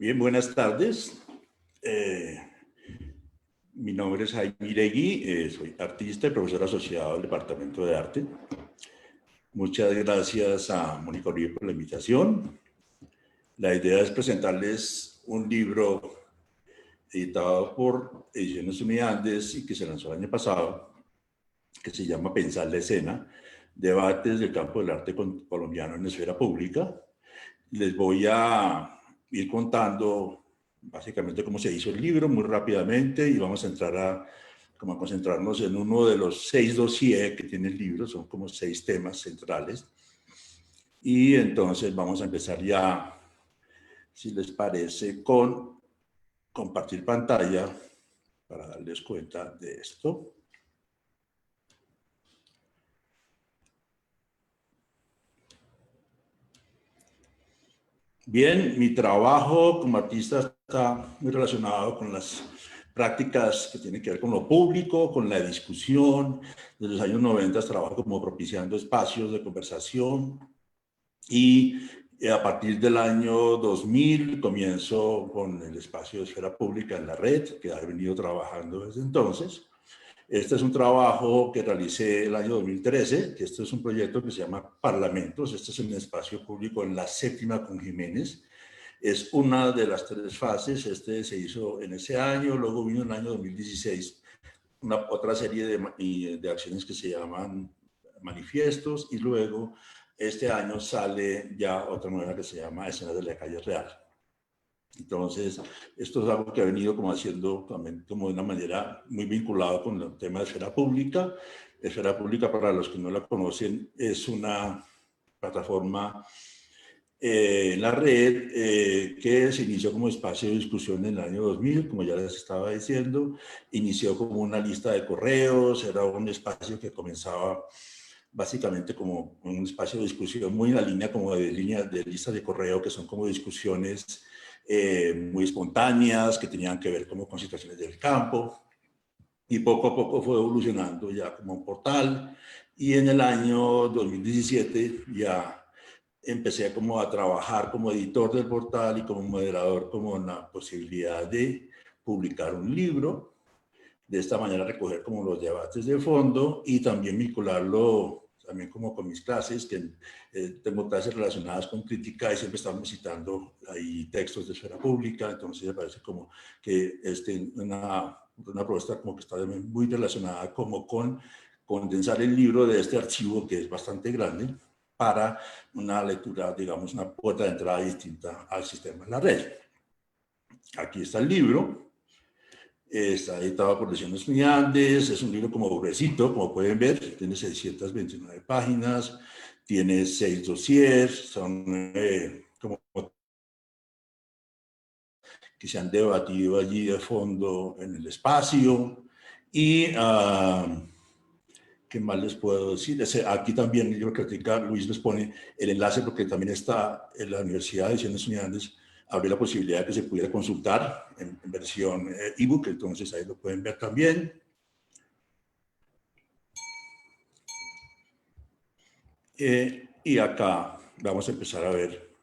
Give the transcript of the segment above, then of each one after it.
Bien, buenas tardes. Mi nombre es Jaime Iregui, soy artista y profesor asociado del Departamento de Arte. Muchas gracias a Mónica Uribe por la invitación. La idea es presentarles un libro editado por Ediciones Unidades y que se lanzó el año pasado, que se llama Pensar la escena, debates del campo del arte colombiano en la esfera pública. Les voy a ir contando básicamente cómo se hizo el libro muy rápidamente y vamos a entrar a concentrarnos en uno de los 6 dossiers que tiene el libro, son como 6 temas centrales. Y entonces vamos a empezar ya, si les parece, con compartir pantalla para darles cuenta de esto. Bien, mi trabajo como artista está muy relacionado con las prácticas que tienen que ver con lo público, con la discusión. Desde los años 90 trabajo como propiciando espacios de conversación y a partir del año 2000 comienzo con el espacio de esfera pública en la red, que ha venido trabajando desde entonces. Este es un trabajo que realicé el año 2013, que este es un proyecto que se llama Parlamentos. Este es un espacio público en la séptima con Jiménez. Es una de las 3 fases. Este se hizo en ese año, luego vino en el año 2016 otra serie de acciones que se llaman manifiestos y luego este año sale ya otra nueva que se llama Escenas de la Calle Real. Entonces, esto es algo que ha venido como haciendo también como de una manera muy vinculado con el tema de esfera pública. Esfera pública, para los que no la conocen, es una plataforma en la red que se inició como espacio de discusión en el año 2000, como ya les estaba diciendo. Inició como una lista de correos, era un espacio que comenzaba básicamente como un espacio de discusión muy en la línea como de líneas de listas de correo, que son como discusiones muy espontáneas, que tenían que ver como con situaciones del campo, y poco a poco fue evolucionando ya como un portal, y en el año 2017 ya empecé como a trabajar como editor del portal y como moderador, como una posibilidad de publicar un libro, de esta manera recoger como los debates de fondo y también vincularlo también como con mis clases, que tengo clases relacionadas con crítica y siempre estamos citando ahí textos de esfera pública. Entonces me parece como que una propuesta como que está muy relacionada como con condensar el libro de este archivo que es bastante grande para una lectura, digamos, una puerta de entrada distinta al sistema de la red. Aquí está el libro. Está editado por Ediciones Unidades, es un libro como gruesito, como pueden ver, tiene 629 páginas, tiene 6 dossiers, son como que se han debatido allí de fondo en el espacio. Y, ¿qué más les puedo decir? Aquí también, yo creo que Luis les pone el enlace, porque también está en la Universidad de Ediciones Unidades, abrió la posibilidad de que se pudiera consultar en versión ebook, entonces ahí lo pueden ver también. Y acá vamos a empezar a ver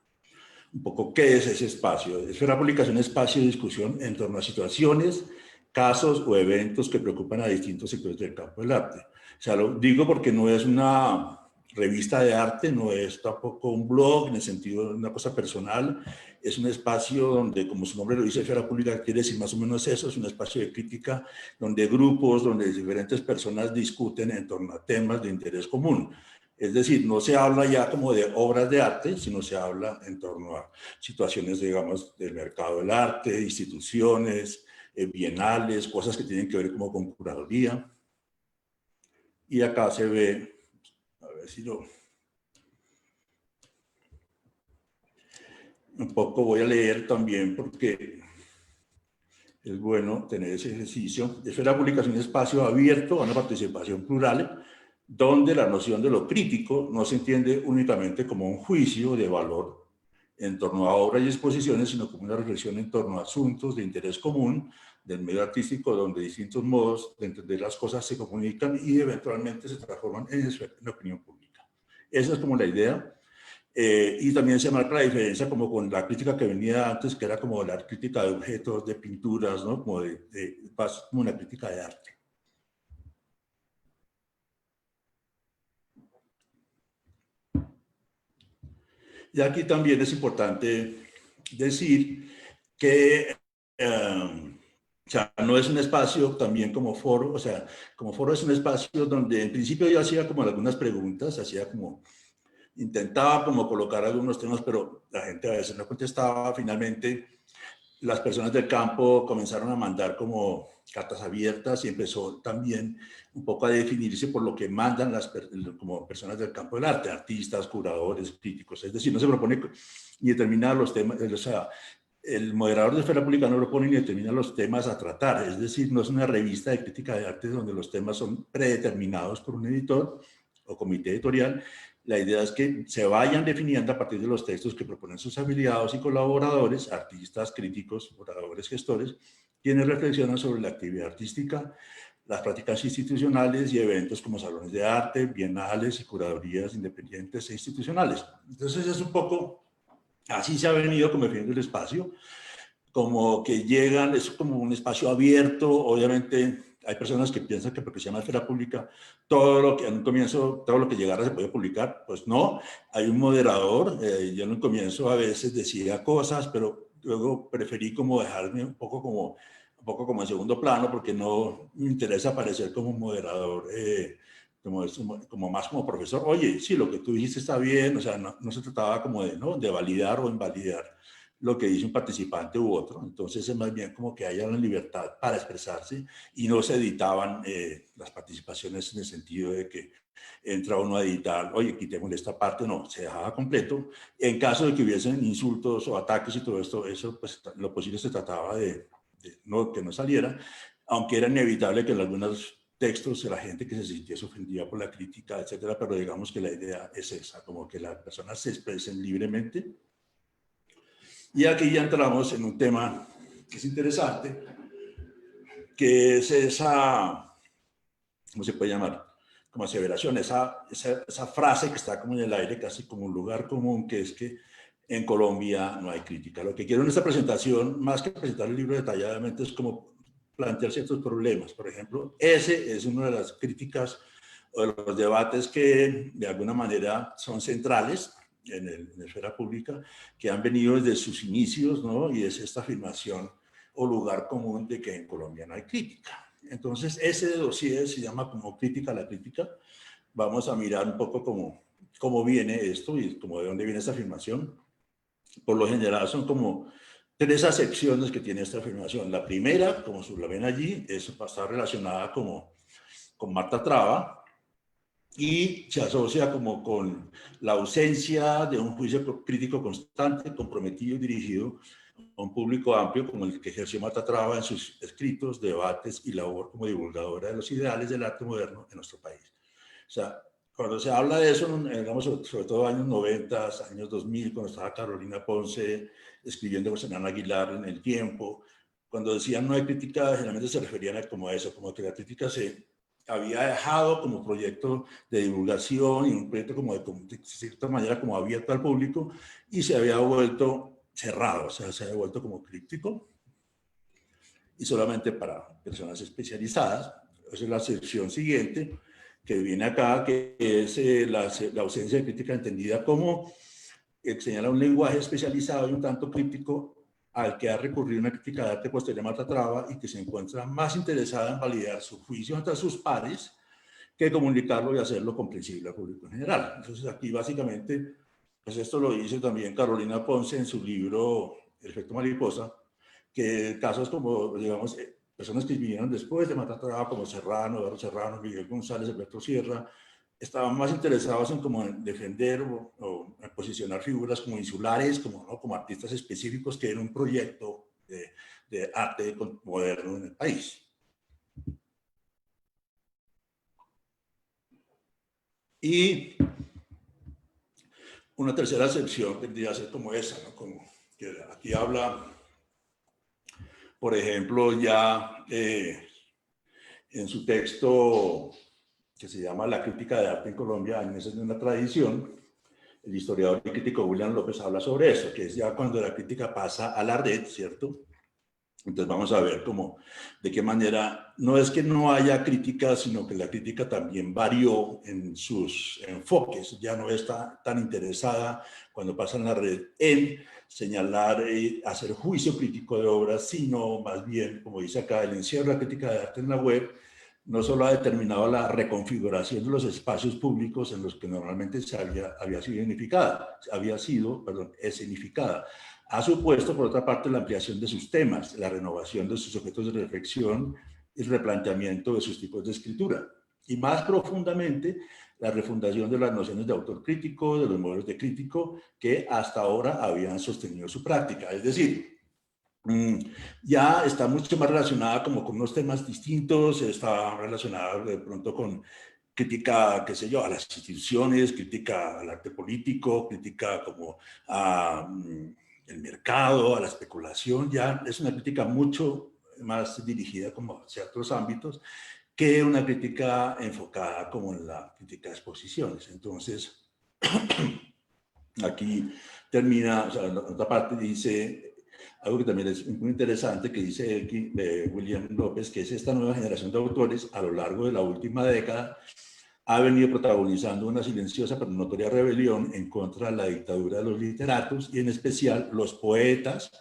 un poco qué es ese espacio. Esfera Pública es un espacio de discusión en torno a situaciones, casos o eventos que preocupan a distintos sectores del campo del arte. O sea, lo digo porque no es una revista de arte, no es tampoco un blog en el sentido de una cosa personal, es un espacio donde, como su nombre lo dice, Esfera Pública quiere decir más o menos eso, es un espacio de crítica donde grupos, donde diferentes personas discuten en torno a temas de interés común. Es decir, no se habla ya como de obras de arte, sino se habla en torno a situaciones, digamos, del mercado del arte, instituciones, bienales, cosas que tienen que ver como con curaduría. Y acá se ve, a ver si lo... Un poco voy a leer también porque es bueno tener ese ejercicio. Esfera Pública es un espacio abierto a una participación plural, donde la noción de lo crítico no se entiende únicamente como un juicio de valor en torno a obras y exposiciones, sino como una reflexión en torno a asuntos de interés común del medio artístico, donde distintos modos de entender las cosas se comunican y eventualmente se transforman en opinión pública. Esa es como la idea. Y también se marca la diferencia como con la crítica que venía antes, que era como la crítica de objetos, de pinturas, ¿no? Como, como una crítica de arte. Y aquí también es importante decir que o sea, no es un espacio también como foro, o sea, como foro es un espacio donde en principio yo hacía como algunas preguntas, hacía como, intentaba como colocar algunos temas, pero la gente a veces no contestaba. Finalmente, las personas del campo comenzaron a mandar como cartas abiertas y empezó también un poco a definirse por lo que mandan las como personas del campo del arte, artistas, curadores, críticos. Es decir, no se propone ni determinar los temas, o sea, el moderador de esfera pública no propone ni determina los temas a tratar. Es decir, no es una revista de crítica de arte donde los temas son predeterminados por un editor o comité editorial. La idea es que se vayan definiendo a partir de los textos que proponen sus afiliados y colaboradores, artistas, críticos, oradores, gestores, quienes reflexionan sobre la actividad artística, las prácticas institucionales y eventos como salones de arte, bienales y curadurías independientes e institucionales. Entonces es un poco, así se ha venido convirtiendo el espacio, como que llegan, es como un espacio abierto. Obviamente hay personas que piensan que porque se llama esfera pública, todo lo que en un comienzo, todo lo que llegara se puede publicar. Pues no, hay un moderador. Yo en un comienzo a veces decía cosas, pero luego preferí como dejarme un poco como en segundo plano, porque no me interesa aparecer como moderador, como más como profesor. Oye, sí, lo que tú dijiste está bien, o sea, no se trataba como de, ¿no?, de validar o invalidar lo que dice un participante u otro. Entonces es más bien como que haya una libertad para expresarse y no se editaban las participaciones en el sentido de que entra uno a editar, oye, quitémosle esta parte. No, se dejaba completo. En caso de que hubiesen insultos o ataques y todo esto, eso pues lo posible se trataba de no, que no saliera, aunque era inevitable que en algunos textos la gente que se sintiese ofendida por la crítica, etcétera, pero digamos que la idea es esa, como que las personas se expresen libremente. Y aquí ya entramos en un tema que es interesante, que es esa, ¿cómo se puede llamar? Como aseveración, esa frase que está como en el aire, casi como un lugar común, que es que en Colombia no hay crítica. Lo que quiero en esta presentación, más que presentar el libro detalladamente, es como plantear ciertos problemas. Por ejemplo, ese es una de las críticas o de los debates que de alguna manera son centrales en la esfera pública, que han venido desde sus inicios, ¿no? Y es esta afirmación o lugar común de que en Colombia no hay crítica. Entonces, ese dossier se llama como Crítica a la Crítica. Vamos a mirar un poco cómo viene esto y como de dónde viene esta afirmación. Por lo general son como tres acepciones que tiene esta afirmación. La primera, como la ven allí, está relacionada con Marta Traba, y se asocia como con la ausencia de un juicio crítico constante, comprometido y dirigido a un público amplio como el que ejerció Marta Traba en sus escritos, debates y labor como divulgadora de los ideales del arte moderno en nuestro país. O sea, cuando se habla de eso, digamos, sobre todo años 90, años 2000, cuando estaba Carolina Ponce escribiendo con Hernán Aguilar en El Tiempo, cuando decían no hay crítica, generalmente se referían a como eso, como que la crítica se había dejado como proyecto de divulgación y un proyecto como de cierta manera como abierto al público, y se había vuelto cerrado, o sea, se había vuelto como crítico y solamente para personas especializadas. Esa es la sección siguiente que viene acá, que es la ausencia de crítica entendida como señala un lenguaje especializado y un tanto crítico al que ha recurrido una crítica de arte posterior a Marta Traba y que se encuentra más interesada en validar su juicio ante sus pares que comunicarlo y hacerlo comprensible al público en general. Entonces aquí básicamente, pues esto lo dice también Carolina Ponce en su libro El efecto mariposa, que casos como, digamos, personas que vinieron después de Marta Traba, como Serrano, Eduardo Serrano, Miguel González, Alberto Sierra, estaban más interesados en como en defender o en posicionar figuras como insulares, como, ¿no?, como artistas específicos, que en un proyecto de arte moderno en el país. Y una tercera sección tendría que ser como esa, ¿no? Como que aquí habla, por ejemplo, ya en su texto que se llama La crítica de arte en Colombia, en esa es una tradición, el historiador y crítico William López habla sobre eso, que es ya cuando la crítica pasa a la red, ¿cierto? Entonces vamos a ver cómo, de qué manera, no es que no haya crítica, sino que la crítica también varió en sus enfoques, ya no está tan interesada cuando pasa en la red en señalar, hacer juicio crítico de obras, sino más bien, como dice acá, el encierro de la crítica de arte en la web no solo ha determinado la reconfiguración de los espacios públicos en los que normalmente había sido escenificada, ha supuesto, por otra parte, la ampliación de sus temas, la renovación de sus objetos de reflexión y el replanteamiento de sus tipos de escritura. Y más profundamente, la refundación de las nociones de autor crítico, de los modelos de crítico, que hasta ahora habían sostenido su práctica. Es decir, ya está mucho más relacionada como con unos temas distintos, está relacionada de pronto con crítica, qué sé yo, a las instituciones, crítica al arte político, crítica como a el mercado, a la especulación. Ya es una crítica mucho más dirigida como hacia otros ámbitos que una crítica enfocada como en la crítica de exposiciones. Entonces, aquí termina, o sea, en otra parte dice algo que también es muy interesante, que dice William López, que es esta nueva generación de autores a lo largo de la última década ha venido protagonizando una silenciosa pero notoria rebelión en contra de la dictadura de los literatos y en especial los poetas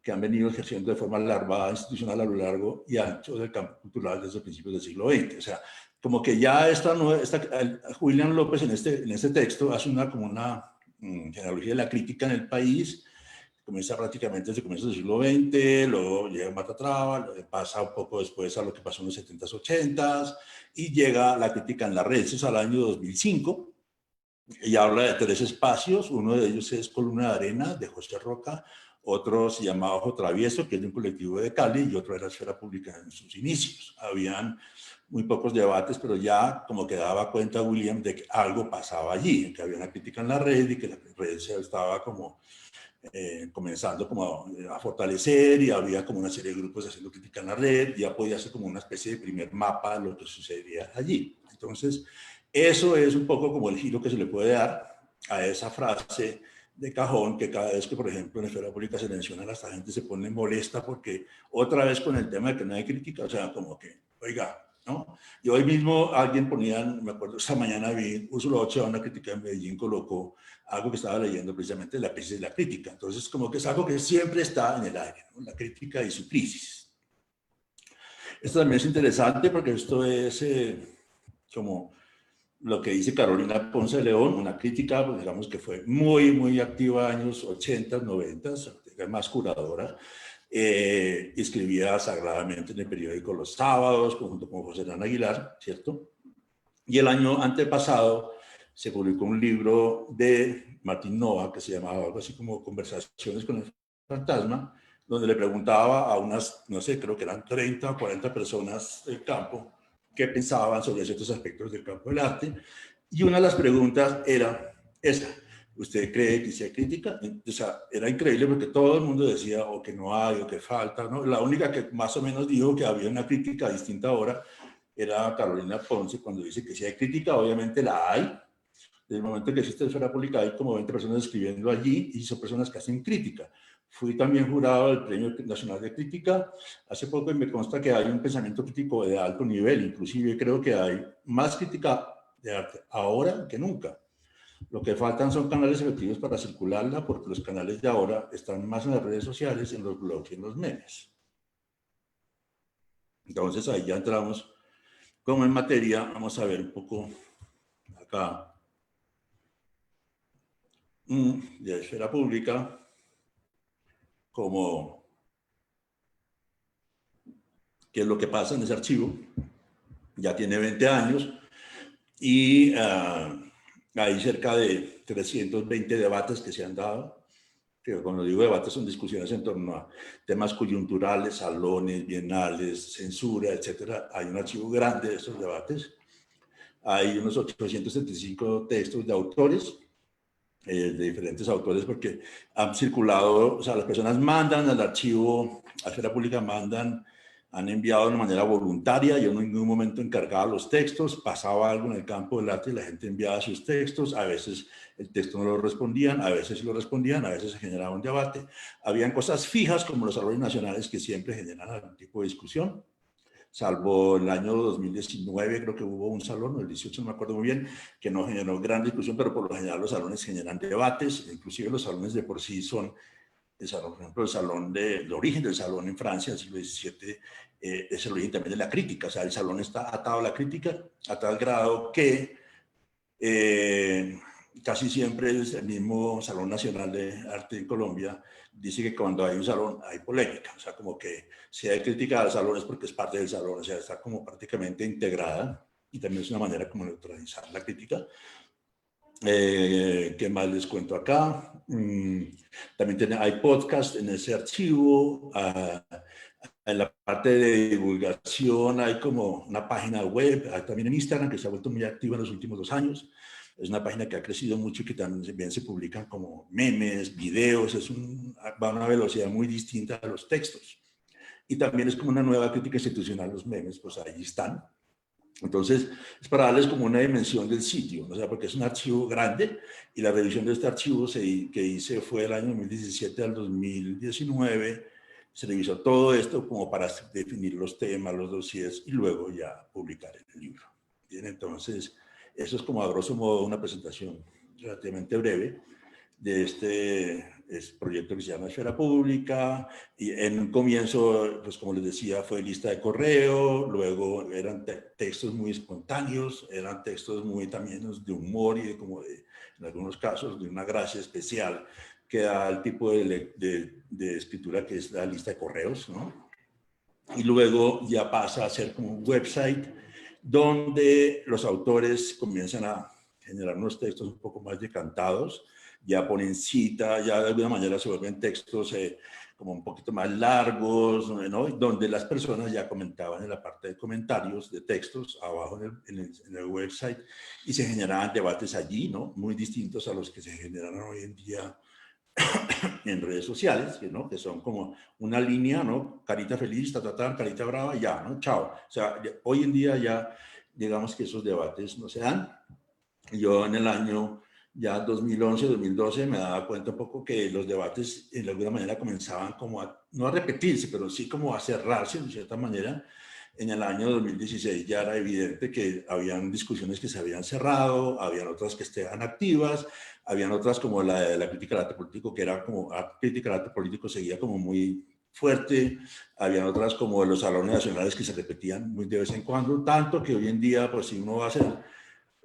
que han venido ejerciendo de forma larvada institucional a lo largo y ancho del campo cultural desde principios del siglo XX. O sea, como que ya William López en este texto hace como una genealogía de la crítica en el país. Comienza prácticamente desde comienzos del siglo XX, luego llega Matatrava, pasa un poco después a lo que pasó en los 70s, 80s, y llega la crítica en la red, eso es al año 2005, y habla de 3 espacios, uno de ellos es Columna de Arena, de José Roca, otro se llama Ojo Travieso, que es de un colectivo de Cali, y otro era Esfera Pública en sus inicios. Habían muy pocos debates, pero ya como que daba cuenta William de que algo pasaba allí, que había una crítica en la red y que la red se estaba como comenzando como a fortalecer y había como una serie de grupos haciendo crítica en la red, ya podía ser como una especie de primer mapa de lo que sucedía allí. Entonces, eso es un poco como el giro que se le puede dar a esa frase de cajón que cada vez que, por ejemplo, en Esfera Pública se menciona, esta gente se pone molesta porque otra vez con el tema de que no hay crítica, o sea, como que, oiga, ¿no? Y hoy mismo alguien ponía, me acuerdo, esta mañana vi, Úrsula Ochoa, una crítica en Medellín, colocó algo que estaba leyendo precisamente, la crisis de la crítica. Entonces, como que es algo que siempre está en el aire, ¿no? La crítica y su crisis. Esto también es interesante porque esto es como lo que dice Carolina Ponce de León, una crítica, pues, digamos que fue muy, muy activa en años 80, 90, más curadora. Escribía sagradamente en el periódico Los Sábados, junto con José Hernán Aguilar, ¿cierto? Y el año antepasado se publicó un libro de Martín Nova que se llamaba algo así como Conversaciones con el Fantasma, donde le preguntaba a unas, no sé, creo que eran 30 o 40 personas del campo qué pensaban sobre ciertos aspectos del campo del arte. Y una de las preguntas era esa: ¿usted cree que sí hay crítica? O sea, era increíble porque todo el mundo decía o que no hay o que falta, ¿no? La única que más o menos dijo que había una crítica distinta ahora era Carolina Ponce, cuando dice que si hay crítica, obviamente la hay. Desde el momento que existe Esfera Pública hay como 20 personas escribiendo allí y son personas que hacen crítica. Fui también jurado del Premio Nacional de Crítica hace poco y me consta que hay un pensamiento crítico de alto nivel, inclusive creo que hay más crítica de arte ahora que nunca. Lo que faltan son canales efectivos para circularla, porque los canales de ahora están más en las redes sociales, en los blogs y en los memes. Entonces ahí ya entramos como en materia. Vamos a ver un poco acá de Esfera Pública, como qué es lo que pasa en ese archivo. Ya tiene 20 años y hay cerca de 320 debates que se han dado. Que cuando digo debates son discusiones en torno a temas coyunturales, salones, bienales, censura, etcétera. Hay un archivo grande de estos debates. Hay unos 875 textos de autores, de diferentes autores, porque han circulado, o sea, las personas mandan al archivo, a Esfera Pública mandan han enviado de una manera voluntaria. Yo en ningún momento encargaba los textos, pasaba algo en el campo del arte y la gente enviaba sus textos. A veces el texto no lo respondían, a veces lo respondían, a veces se generaba un debate. Habían cosas fijas como los salones nacionales que siempre generan algún tipo de discusión, salvo el año 2019, creo que hubo un salón, o el 18, no me acuerdo muy bien, que no generó gran discusión, pero por lo general los salones generan debates, inclusive los salones de por sí son, el salón, por ejemplo, el salón el origen del salón en Francia, del siglo XVII, es el origen también de la crítica, o sea, el salón está atado a la crítica a tal grado que casi siempre el mismo Salón Nacional de Arte en Colombia dice que cuando hay un salón hay polémica, o sea, como que si hay crítica al salón es porque es parte del salón, o sea, está como prácticamente integrada y también es una manera como neutralizar la crítica. ¿Qué más les cuento acá? También hay podcast en ese archivo. En la parte de divulgación hay como una página web, hay también en Instagram, que se ha vuelto muy activa en los últimos 2 años. Es una página que ha crecido mucho y que también se publican como memes, videos, va a una velocidad muy distinta a los textos. Y también es como una nueva crítica institucional, los memes, pues ahí están. Entonces, es para darles como una dimensión del sitio, o sea, porque es un archivo grande y la revisión de este archivo que hice fue el año 2017 al 2019. Se revisó todo esto como para definir los temas, los dossiers y luego ya publicar el libro. Bien, entonces, eso es como a grosso modo una presentación relativamente breve de este proyecto que se llama Esfera Pública, y en un comienzo, pues como les decía, fue lista de correo, luego eran textos muy espontáneos, eran textos muy también de humor y en algunos casos de una gracia especial que da el tipo de escritura que es la lista de correos, ¿no? Y luego ya pasa a ser como un website donde los autores comienzan a generar unos textos un poco más decantados, ya ponen cita, ya de alguna manera se vuelven textos como un poquito más largos, ¿no? Donde las personas ya comentaban en la parte de comentarios de textos abajo en el website y se generaban debates allí, ¿no? Muy distintos a los que se generan hoy en día en redes sociales, ¿no? Que son como una línea, ¿no? Carita feliz, carita brava, ya, ¿no? Chao. O sea, hoy en día ya, digamos que esos debates no se dan. Yo en el año ya 2011, 2012 me daba cuenta un poco que los debates de alguna manera comenzaban como no a repetirse, pero sí como a cerrarse de cierta manera. En el año 2016 ya era evidente que habían discusiones que se habían cerrado, habían otras que estaban activas, habían otras como la de la crítica al arte político, que era como, la crítica al arte político seguía como muy fuerte, habían otras como los salones nacionales que se repetían muy de vez en cuando, tanto que hoy en día, pues si uno va a hacer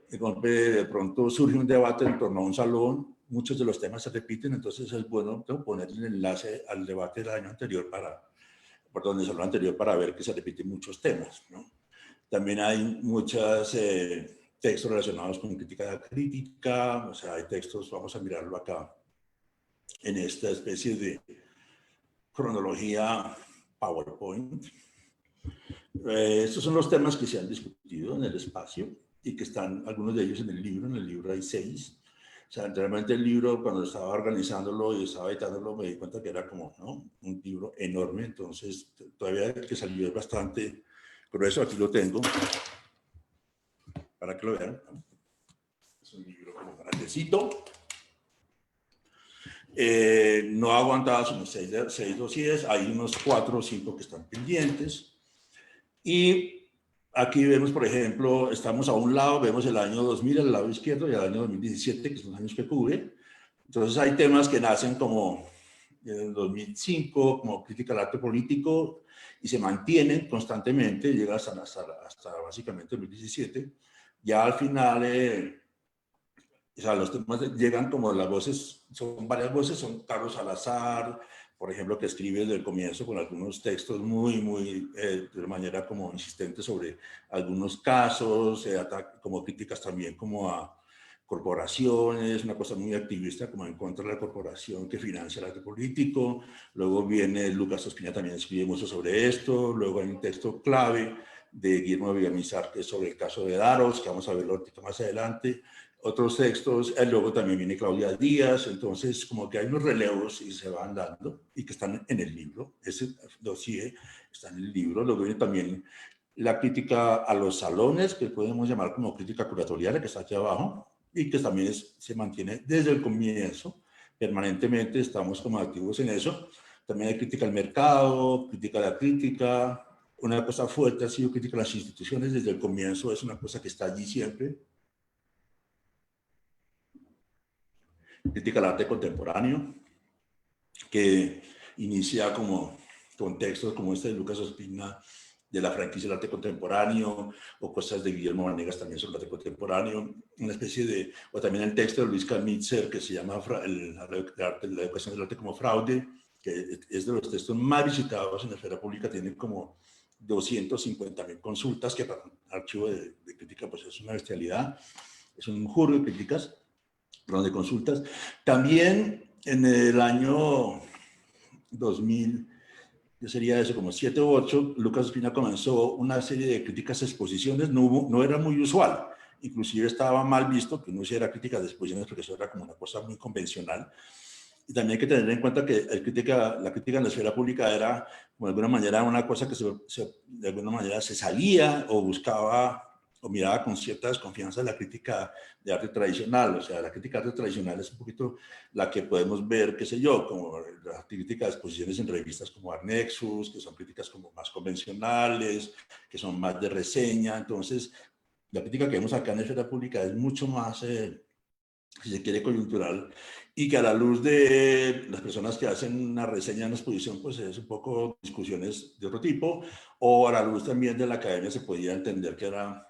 de pronto surge un debate en torno a un salón, muchos de los temas se repiten, entonces es bueno poner el enlace al debate del año anterior perdón, del salón anterior para ver que se repiten muchos temas, ¿no? También hay muchos textos relacionados con crítica, o sea, hay textos, vamos a mirarlo acá, en esta especie de cronología PowerPoint. Estos son los temas que se han discutido en el espacio y que están algunos de ellos en el libro hay 6. O sea, realmente el libro, cuando estaba organizándolo y estaba editándolo, me di cuenta que era como, ¿no? Un libro enorme, entonces todavía el que salió es bastante grueso, aquí lo tengo, para que lo vean. Es un libro como grandecito. No ha aguantado sino 6 dossiers, hay unos 4 o 5 que están pendientes. Y aquí vemos, por ejemplo, estamos a un lado, vemos el año 2000 al lado izquierdo y el año 2017, que son los años que cubre. Entonces hay temas que nacen como en el 2005, como crítica al arte político, y se mantienen constantemente, llega hasta básicamente 2017. Ya al final, o sea, los temas llegan como las voces, son varias voces, son Carlos Salazar, por ejemplo, que escribe desde el comienzo con algunos textos muy de manera como insistente sobre algunos casos, como críticas también como a corporaciones, una cosa muy activista como en contra de la corporación que financia el arte político. Luego viene Lucas Ospina, también escribe mucho sobre esto. Luego hay un texto clave de Guillermo Villamizar, que es sobre el caso de Daros, que vamos a verlo más adelante. otros textos, luego también viene Claudia Díaz, entonces como que hay unos relevos y se van dando y que están en el libro, ese dossier está en el libro, luego viene también la crítica a los salones, que podemos llamar como crítica curatorial, que está aquí abajo, y que también se mantiene desde el comienzo, permanentemente estamos como activos en eso. También hay crítica al mercado, crítica a la crítica, una cosa fuerte ha sido crítica a las instituciones desde el comienzo, es una cosa que está allí siempre. Crítica al arte contemporáneo, que inicia como contextos como este de Lucas Ospina, de la franquicia del arte contemporáneo, o cosas de Guillermo Vanegas también sobre el arte contemporáneo, una especie de, o también el texto de Luis Kamitzer que se llama la educación del arte como fraude, que es de los textos más visitados en la esfera pública, tiene como 250.000 consultas, que para un archivo de crítica pues es una bestialidad, es un juro de críticas, de consultas. También en el año 2000, yo sería eso, como 7 u 8, Lucas Ospina comenzó una serie de críticas a exposiciones, no era muy usual, inclusive estaba mal visto que uno hiciera críticas de exposiciones porque eso era como una cosa muy convencional. Y también hay que tener en cuenta que la crítica en la esfera pública era, de alguna manera, una cosa que de alguna manera se salía o buscaba o miraba con cierta desconfianza la crítica de arte tradicional. O sea, la crítica de arte tradicional es un poquito la que podemos ver, qué sé yo, como la crítica de exposiciones en revistas como Art Nexus, que son críticas como más convencionales, que son más de reseña. Entonces, la crítica que vemos acá en la esfera pública es mucho más si se quiere, coyuntural, y que a la luz de las personas que hacen una reseña en una exposición, pues es un poco discusiones de otro tipo, o a la luz también de la academia se podía entender que eran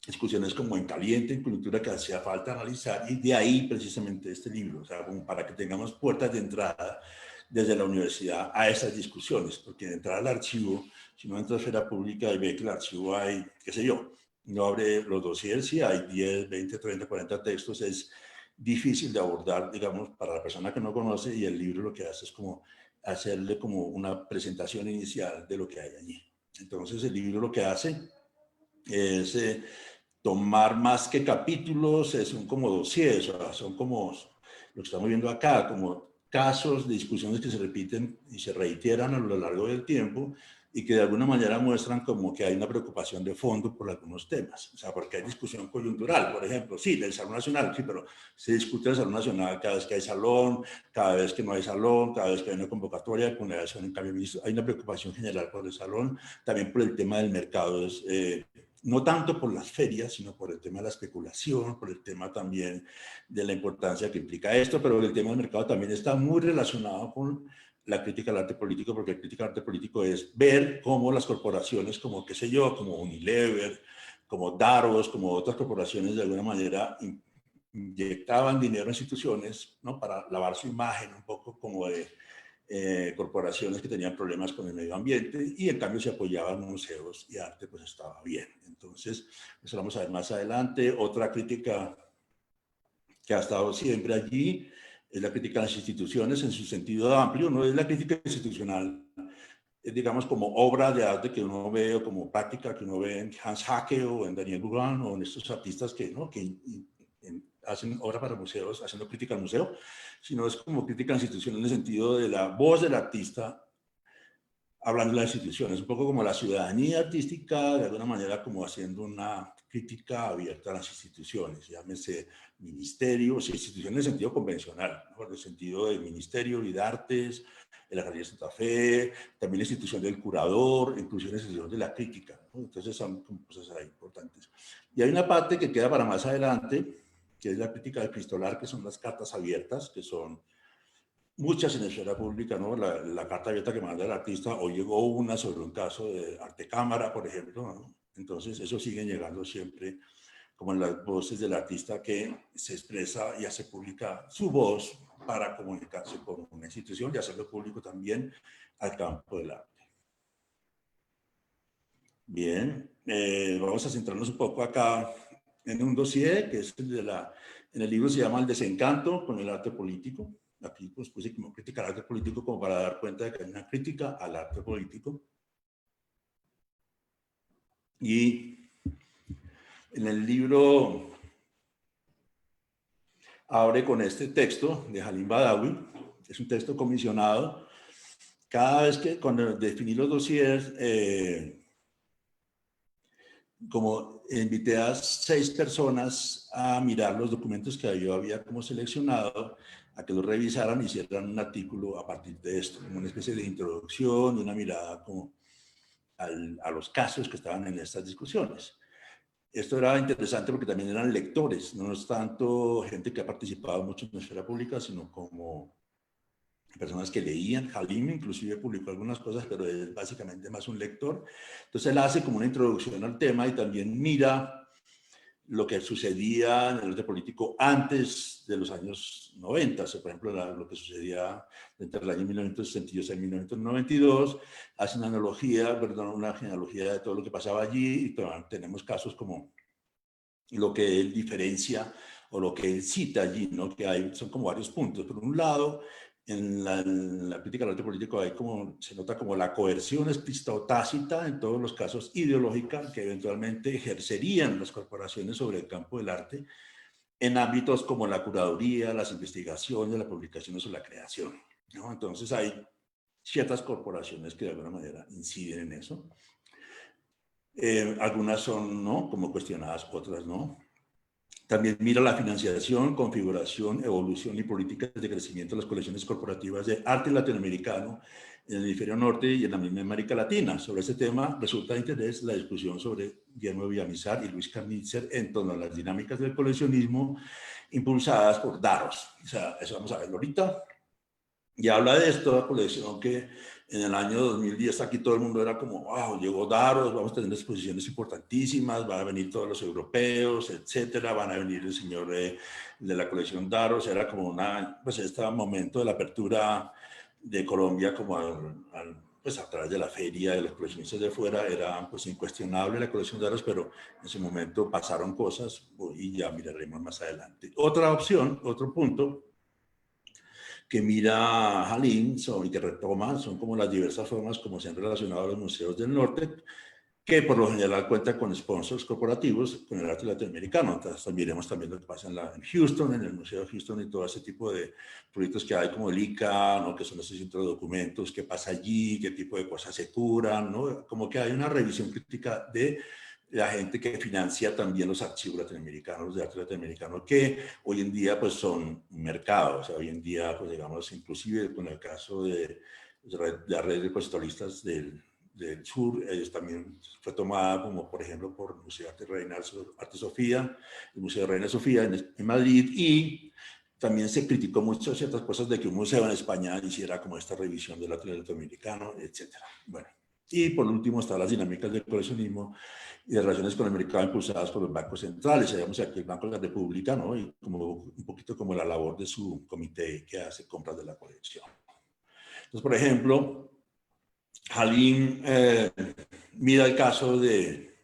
discusiones como en caliente, en coyuntura, que hacía falta analizar, y de ahí precisamente este libro, o sea, como para que tengamos puertas de entrada desde la universidad a esas discusiones, porque de entrar al archivo, si no entra a la esfera pública y ve que el archivo hay, qué sé yo, no abre los dossiers, si hay 10, 20, 30, 40 textos, es difícil de abordar, digamos, para la persona que no conoce, y el libro lo que hace es como hacerle como una presentación inicial de lo que hay allí. Entonces el libro lo que hace es tomar más que capítulos, son como dossiers, o sea, son como lo que estamos viendo acá, como casos de discusiones que se repiten y se reiteran a lo largo del tiempo, y que de alguna manera muestran como que hay una preocupación de fondo por algunos temas. O sea, porque hay discusión coyuntural, por ejemplo, sí, del Salón Nacional, sí, pero se discute el Salón Nacional cada vez que hay salón, cada vez que no hay salón, cada vez que hay una convocatoria de ponderación en cambio. Hay una preocupación general por el salón, también por el tema del mercado, no tanto por las ferias, sino por el tema de la especulación, por el tema también de la importancia que implica esto, pero el tema del mercado también está muy relacionado con la crítica al arte político, porque la crítica al arte político es ver cómo las corporaciones, como qué sé yo, como Unilever, como Daros, como otras corporaciones, de alguna manera inyectaban dinero en instituciones, ¿no?, para lavar su imagen, un poco como de corporaciones que tenían problemas con el medio ambiente, y en cambio se apoyaban museos y arte, pues estaba bien. Entonces, eso lo vamos a ver más adelante. Otra crítica que ha estado siempre allí es la crítica a las instituciones en su sentido amplio. No es la crítica institucional, es, digamos, como obra de arte que uno ve, o como práctica que uno ve en Hans Haacke o en Daniel Gauguin o en estos artistas que, ¿no?, que hacen obra para museos, haciendo crítica al museo, sino es como crítica a la institución en el sentido de la voz del artista hablando de las instituciones, un poco como la ciudadanía artística, de alguna manera como haciendo una crítica abierta a las instituciones, llámese ministerios, instituciones en el sentido convencional, ¿no?, en el sentido del Ministerio de Artes, de la Galería de Santa Fe, también la institución del curador, incluso la institución de la crítica, ¿no? Entonces son cosas ahí importantes. Y hay una parte que queda para más adelante, que es la crítica epistolar, que son las cartas abiertas, que son muchas en la esfera pública, ¿no? La carta abierta que manda el artista, o llegó una sobre un caso de arte cámara, por ejemplo, ¿no? Entonces, eso sigue llegando siempre como en las voces del artista, que se expresa y hace pública su voz para comunicarse con una institución y hacerlo público también al campo del arte. Bien, vamos a centrarnos un poco acá en un dossier que es el de en el libro se llama El desencanto con el arte político. Aquí pues puse como crítica al arte político, como para dar cuenta de que hay una crítica al arte político. Y en el libro abre con este texto de Halim Badawi. Es un texto comisionado. Cada vez que, cuando definí los dossiers, como invité a 6 personas a mirar los documentos que yo había como seleccionado, a que los revisaran y hicieran un artículo a partir de esto, como una especie de introducción, una mirada como a los casos que estaban en estas discusiones. Esto era interesante porque también eran lectores, no es tanto gente que ha participado mucho en la esfera pública, sino como personas que leían. Halim inclusive publicó algunas cosas, pero es básicamente más un lector. Entonces él hace como una introducción al tema y también mira lo que sucedía en el arte político antes de los años 90, o sea, por ejemplo, lo que sucedía entre el año 1962 y 1992, hace una analogía, perdón, una genealogía de todo lo que pasaba allí, y tenemos casos como lo que él diferencia o lo que él cita allí, ¿no? Que hay, son como varios puntos. Por un lado, en la crítica del arte político hay como, se nota como la coerción explícita o tácita, en todos los casos ideológica, que eventualmente ejercerían las corporaciones sobre el campo del arte, en ámbitos como la curaduría, las investigaciones, las publicaciones o la creación, ¿no? Entonces hay ciertas corporaciones que de alguna manera inciden en eso. Algunas son, ¿no?, como cuestionadas, otras no. También mira la financiación, configuración, evolución y políticas de crecimiento de las colecciones corporativas de arte latinoamericano en el hemisferio norte y en la misma América Latina. Sobre este tema resulta de interés la discusión sobre Guillermo Villamizar y Luis Carnitzer en torno a las dinámicas del coleccionismo impulsadas por Daros. O sea, eso vamos a verlo ahorita. Y habla de esto, la colección que en el año 2010 aquí todo el mundo era como, wow, llegó Daros, vamos a tener exposiciones importantísimas, van a venir todos los europeos, etcétera, van a venir el señor de la colección Daros, era como una, pues este momento de la apertura de Colombia como pues a través de la feria de los coleccionistas de fuera, era pues incuestionable la colección Daros, pero en ese momento pasaron cosas y ya miraremos más adelante. Otra opción, otro punto que mira Halim y que retoma son como las diversas formas como se han relacionado a los museos del norte, que por lo general cuentan con sponsors corporativos con el arte latinoamericano. Entonces miremos también lo que pasa en Houston, en el Museo de Houston y todo ese tipo de proyectos que hay como el ICA, ¿no?, que son esos centros de documentos, qué pasa allí, qué tipo de cosas se curan, ¿no? Como que hay una revisión crítica de la gente que financia también los archivos latinoamericanos, de arte latinoamericano, que hoy en día pues son un mercado. O sea, hoy en día, pues digamos, inclusive con el caso de la red de repositoristas del sur, también fue tomada como por ejemplo por el Museo de Arte Sofía, el Museo de Reina Sofía en Madrid, y también se criticó mucho ciertas cosas de que un museo en España hiciera como esta revisión del arte latinoamericano, etcétera. Bueno, y por último están las dinámicas del coleccionismo y de relaciones con el mercado impulsadas por los bancos centrales. Sabemos aquí el Banco de la República, ¿no?, y como un poquito como la labor de su comité que hace compras de la colección. Entonces, por ejemplo, Halim mira el caso de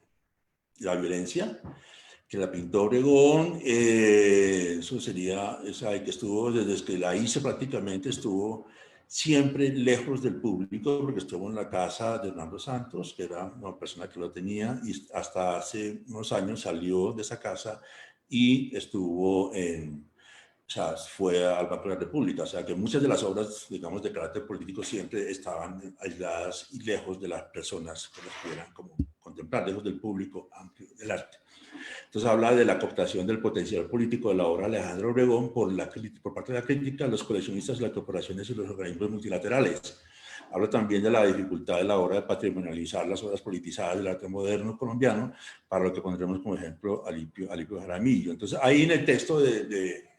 la violencia, que la pintó Obregón. Eso sería, o sea, que estuvo desde que la hice prácticamente, estuvo siempre lejos del público, porque estuvo en la casa de Hernando Santos, que era una persona que lo tenía, y hasta hace unos años salió de esa casa y estuvo o sea, fue al Banco de la República. O sea, que muchas de las obras, digamos, de carácter político siempre estaban aisladas y lejos de las personas que las pudieran como contemplar, lejos del público amplio del arte. Entonces habla de la cooptación del potencial político de la obra de Alejandro Obregón por parte de la crítica, los coleccionistas, las corporaciones y los organismos multilaterales. Habla también de la dificultad de la obra de patrimonializar las obras politizadas del arte moderno colombiano, para lo que pondremos como ejemplo a Alipio Jaramillo. Entonces ahí en el texto de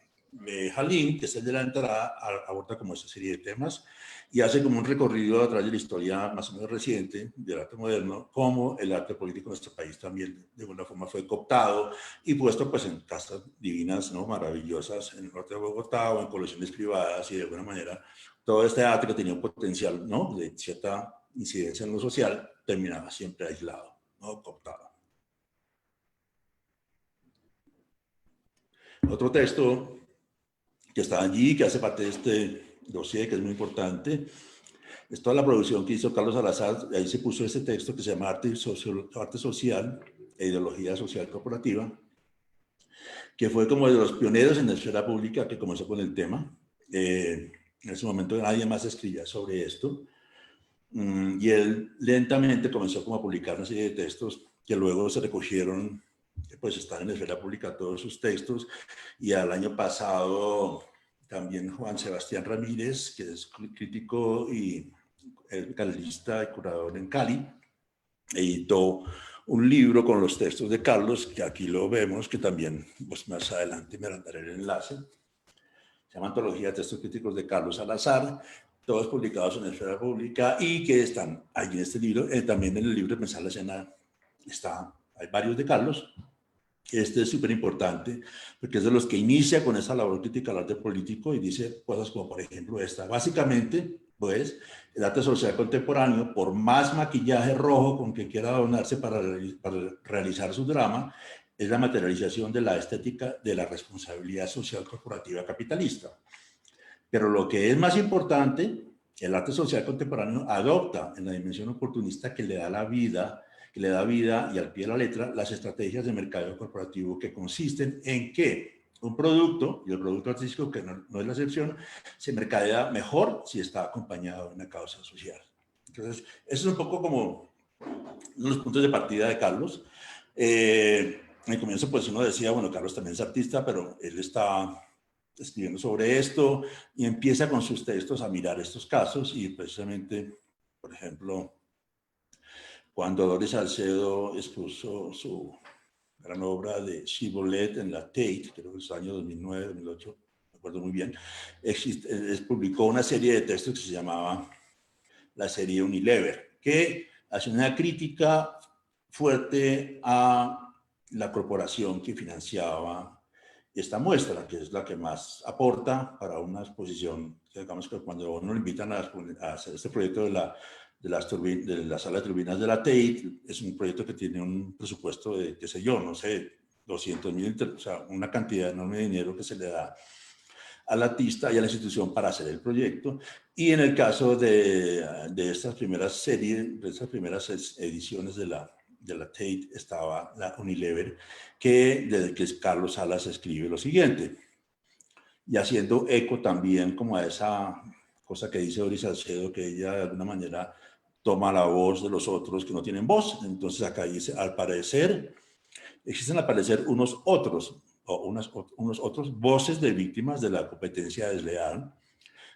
Halim, que es el de la entrada, aborda como esta serie de temas y hace como un recorrido a través de la historia más o menos reciente del arte moderno, cómo el arte político en nuestro país también de alguna forma fue cooptado y puesto pues en casas divinas, ¿no?, maravillosas en el norte de Bogotá o en colecciones privadas, y de alguna manera todo este arte que tenía un potencial, ¿no?, de cierta incidencia en lo social, terminaba siempre aislado, ¿no?, cooptado. Otro texto que está allí, que hace parte de este dossier, que es muy importante, es toda la producción que hizo Carlos Salazar. Ahí se puso ese texto que se llama Arte Social e Ideología Social Corporativa, que fue como de los pioneros en la esfera pública que comenzó con el tema. En ese momento nadie más escribía sobre esto. Y él lentamente comenzó como a publicar una serie de textos que luego se recogieron, pues están en la esfera pública todos sus textos. Y al año pasado también Juan Sebastián Ramírez, que es crítico y galista y curador en Cali, editó un libro con los textos de Carlos, que aquí lo vemos, que también pues más adelante me daré el enlace. Se llama Antología de Textos Críticos de Carlos Salazar, todos publicados en la esfera pública y que están ahí en este libro. También en el libro de Pensar la Escena hay varios de Carlos. Este es súper importante porque es de los que inicia con esa labor crítica al arte político y dice cosas como, por ejemplo, esta. Básicamente, pues, el arte social contemporáneo, por más maquillaje rojo con que quiera adornarse para realizar su drama, es la materialización de la estética de la responsabilidad social corporativa capitalista. Pero lo que es más importante, el arte social contemporáneo adopta en la dimensión oportunista que le da vida y al pie de la letra las estrategias de mercadeo corporativo que consisten en que un producto, y el producto artístico que no es la excepción, se mercadea mejor si está acompañado de una causa social. Entonces, eso es un poco como los puntos de partida de Carlos. En el comienzo, pues uno decía, bueno, Carlos también es artista, pero él está escribiendo sobre esto y empieza con sus textos a mirar estos casos y precisamente, por ejemplo, cuando Doris Salcedo expuso su gran obra de Shibboleth en la Tate, creo que es el año 2009, 2008, me acuerdo muy bien, publicó una serie de textos que se llamaba la serie Unilever, que hace una crítica fuerte a la corporación que financiaba esta muestra, que es la que más aporta para una exposición. Digamos que cuando uno lo invitan a hacer este proyecto de la sala de turbinas de la Tate, es un proyecto que tiene un presupuesto de, qué sé yo, no sé, 200.000, o sea, una cantidad enorme de dinero que se le da al artista y a la institución para hacer el proyecto. Y en el caso de estas primeras series, de estas primeras ediciones de la Tate, estaba la Unilever, desde que Carlos Salas escribe lo siguiente, y haciendo eco también como a esa cosa que dice Doris Salcedo, que ella de alguna manera toma la voz de los otros que no tienen voz. Entonces acá dice, al parecer, existen al parecer unos otros voces de víctimas de la competencia desleal,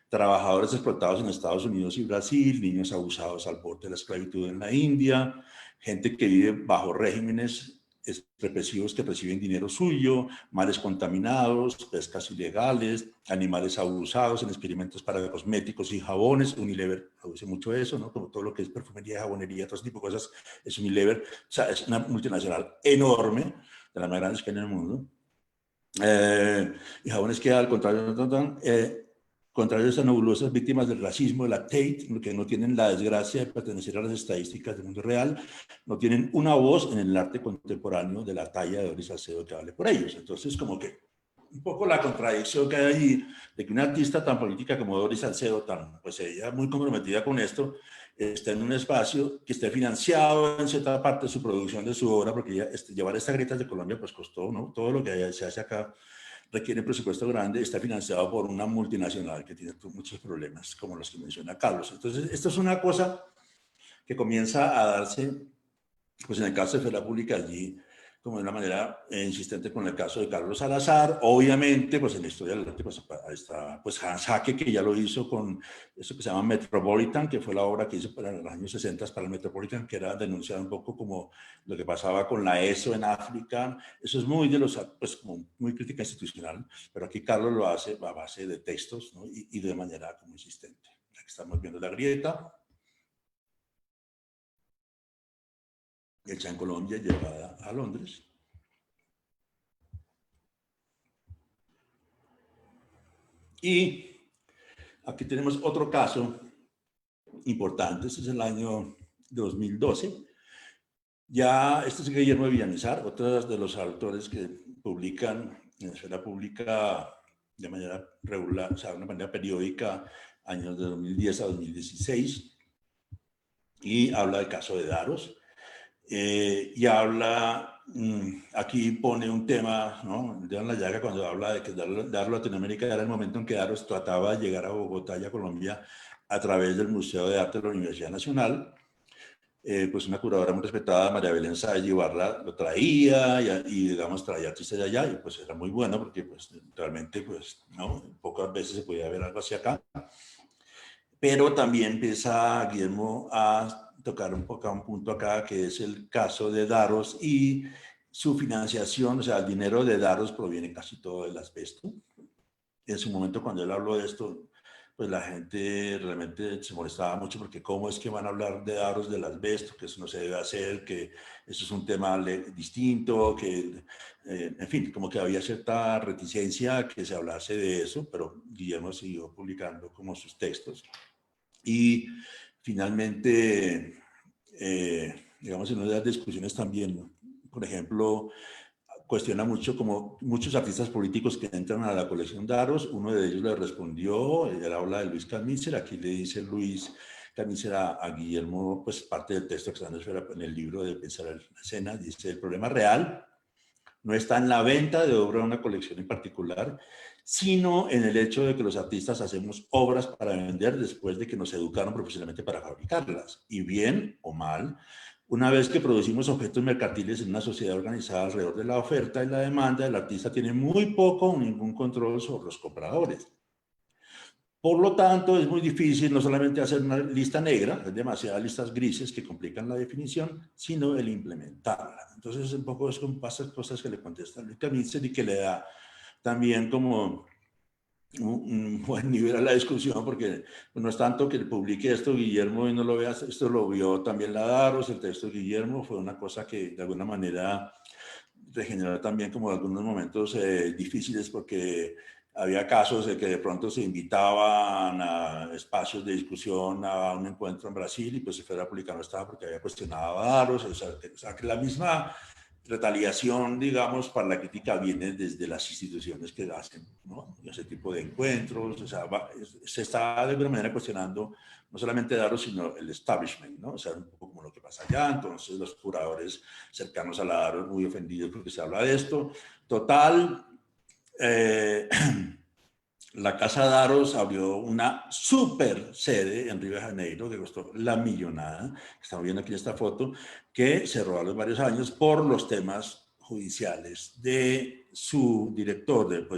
trabajadores explotados en Estados Unidos y Brasil, niños abusados al borde de la esclavitud en la India, gente que vive bajo regímenes represivos que reciben dinero suyo, mares contaminados, pescas ilegales, animales abusados en experimentos para cosméticos y jabones. Unilever produce mucho eso, ¿no? Como todo lo que es perfumería, jabonería, todo ese tipo de cosas, es Unilever. O sea, es una multinacional enorme, de las más grandes que hay en el mundo. Y jabones que al contrario, contrario a estas nebulosas víctimas del racismo, de la Tate, que no tienen la desgracia de pertenecer a las estadísticas del mundo real, no tienen una voz en el arte contemporáneo de la talla de Doris Salcedo que hable por ellos. Entonces, como que un poco la contradicción que hay allí, de que una artista tan política como Doris Salcedo, pues ella muy comprometida con esto, está en un espacio que esté financiado en cierta parte de su producción de su obra, porque llevar estas grietas de Colombia pues costó, ¿no? Todo lo que se hace acá requiere un presupuesto grande, está financiado por una multinacional que tiene muchos problemas, como los que menciona Carlos. Entonces, esto es una cosa que comienza a darse, pues en el caso de Esfera Pública, allí, como de una manera insistente con el caso de Carlos Salazar. Obviamente, pues en la historia del arte, pues está pues Hans Haacke, que ya lo hizo con eso que se llama Metropolitan, que fue la obra que hizo para los años 60 para el Metropolitan, que era denunciar un poco como lo que pasaba con la ESO en África. Eso es muy de los, pues como muy crítica institucional, pero aquí Carlos lo hace a base de textos, ¿no? y de manera como insistente. Aquí estamos viendo la grieta. Hecha en Colombia y llevada a Londres. Y aquí tenemos otro caso importante, este es el año 2012. Ya, este es Guillermo de Villamizar, otro de los autores que publican en la esfera pública de manera regular, o sea, de una manera periódica, años de 2010 a 2016, y habla del caso de Daros. y habla, aquí pone un tema, ¿no? El dedo en la llaga cuando habla de que Daros Latinoamérica era el momento en que Daros trataba de llegar a Bogotá y a Colombia a través del Museo de Arte de la Universidad Nacional. Pues una curadora muy respetada, María Belén Sáez Ibarra, lo traía y, digamos, traía artistas de allá y pues era muy bueno porque pues realmente pues, ¿no? Pocas veces se podía ver algo así acá. Pero también empieza Guillermo a tocar un poco un punto acá, que es el caso de Daros y su financiación, o sea, el dinero de Daros proviene casi todo del asbesto. En su momento, cuando él habló de esto, pues la gente realmente se molestaba mucho porque cómo es que van a hablar de Daros del asbesto, que eso no se debe hacer, que eso es un tema distinto, que, en fin, como que había cierta reticencia a que se hablase de eso, pero Guillermo siguió publicando como sus textos. Y finalmente, digamos, en una de las discusiones también, por ejemplo, cuestiona mucho como muchos artistas políticos que entran a la colección Daros, uno de ellos le respondió, él habla de Luis Carnicer, aquí le dice Luis Carnicer a Guillermo, pues parte del texto que está en el libro de Pensar en la Escena, dice, el problema real no está en la venta de obra de una colección en particular, sino en el hecho de que los artistas hacemos obras para vender después de que nos educaron profesionalmente para fabricarlas. Y bien o mal, una vez que producimos objetos mercantiles en una sociedad organizada alrededor de la oferta y la demanda, el artista tiene muy poco o ningún control sobre los compradores. Por lo tanto, es muy difícil no solamente hacer una lista negra, hay demasiadas listas grises que complican la definición, sino el implementarla. Entonces, un poco es como pasas cosas que le contesta Luis Camítzer y que le da también como un buen nivel a la discusión, porque no es tanto que publique esto Guillermo y no lo veas, esto lo vio también la Daros, el texto de Guillermo fue una cosa que de alguna manera regeneró también como algunos momentos difíciles porque había casos de que de pronto se invitaban a espacios de discusión a un encuentro en Brasil y pues se fuera publicado no estaba porque había cuestionado a Daros, o sea que la misma retaliación, digamos, para la crítica viene desde las instituciones que hacen, ¿no? Ese tipo de encuentros, o sea, se está de alguna manera cuestionando no solamente Daros, sino el establishment, ¿no? O sea, un poco como lo que pasa allá, entonces los curadores cercanos a la Daros muy ofendidos porque se habla de esto. Total, la Casa Daros abrió una super sede en Río de Janeiro que costó la millonada, estamos viendo aquí esta foto, que cerró a los varios años por los temas judiciales de su director,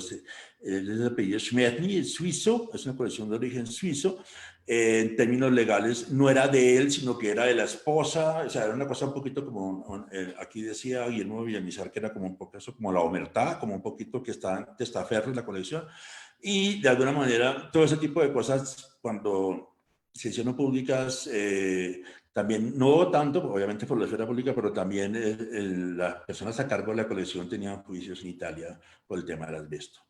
el apellido Schmetny, es suizo, es una colección de origen suizo, en términos legales no era de él, sino que era de la esposa, o sea, era una cosa un poquito como, aquí decía Guillermo Villamizar, que era como un poco eso, como la omertá, como un poquito que está en testaferro en la colección, y de alguna manera, todo ese tipo de cosas, cuando se hicieron públicas, también, no tanto, obviamente por la esfera pública, pero también las personas a cargo de la colección tenían juicios en Italia por el tema del asbesto.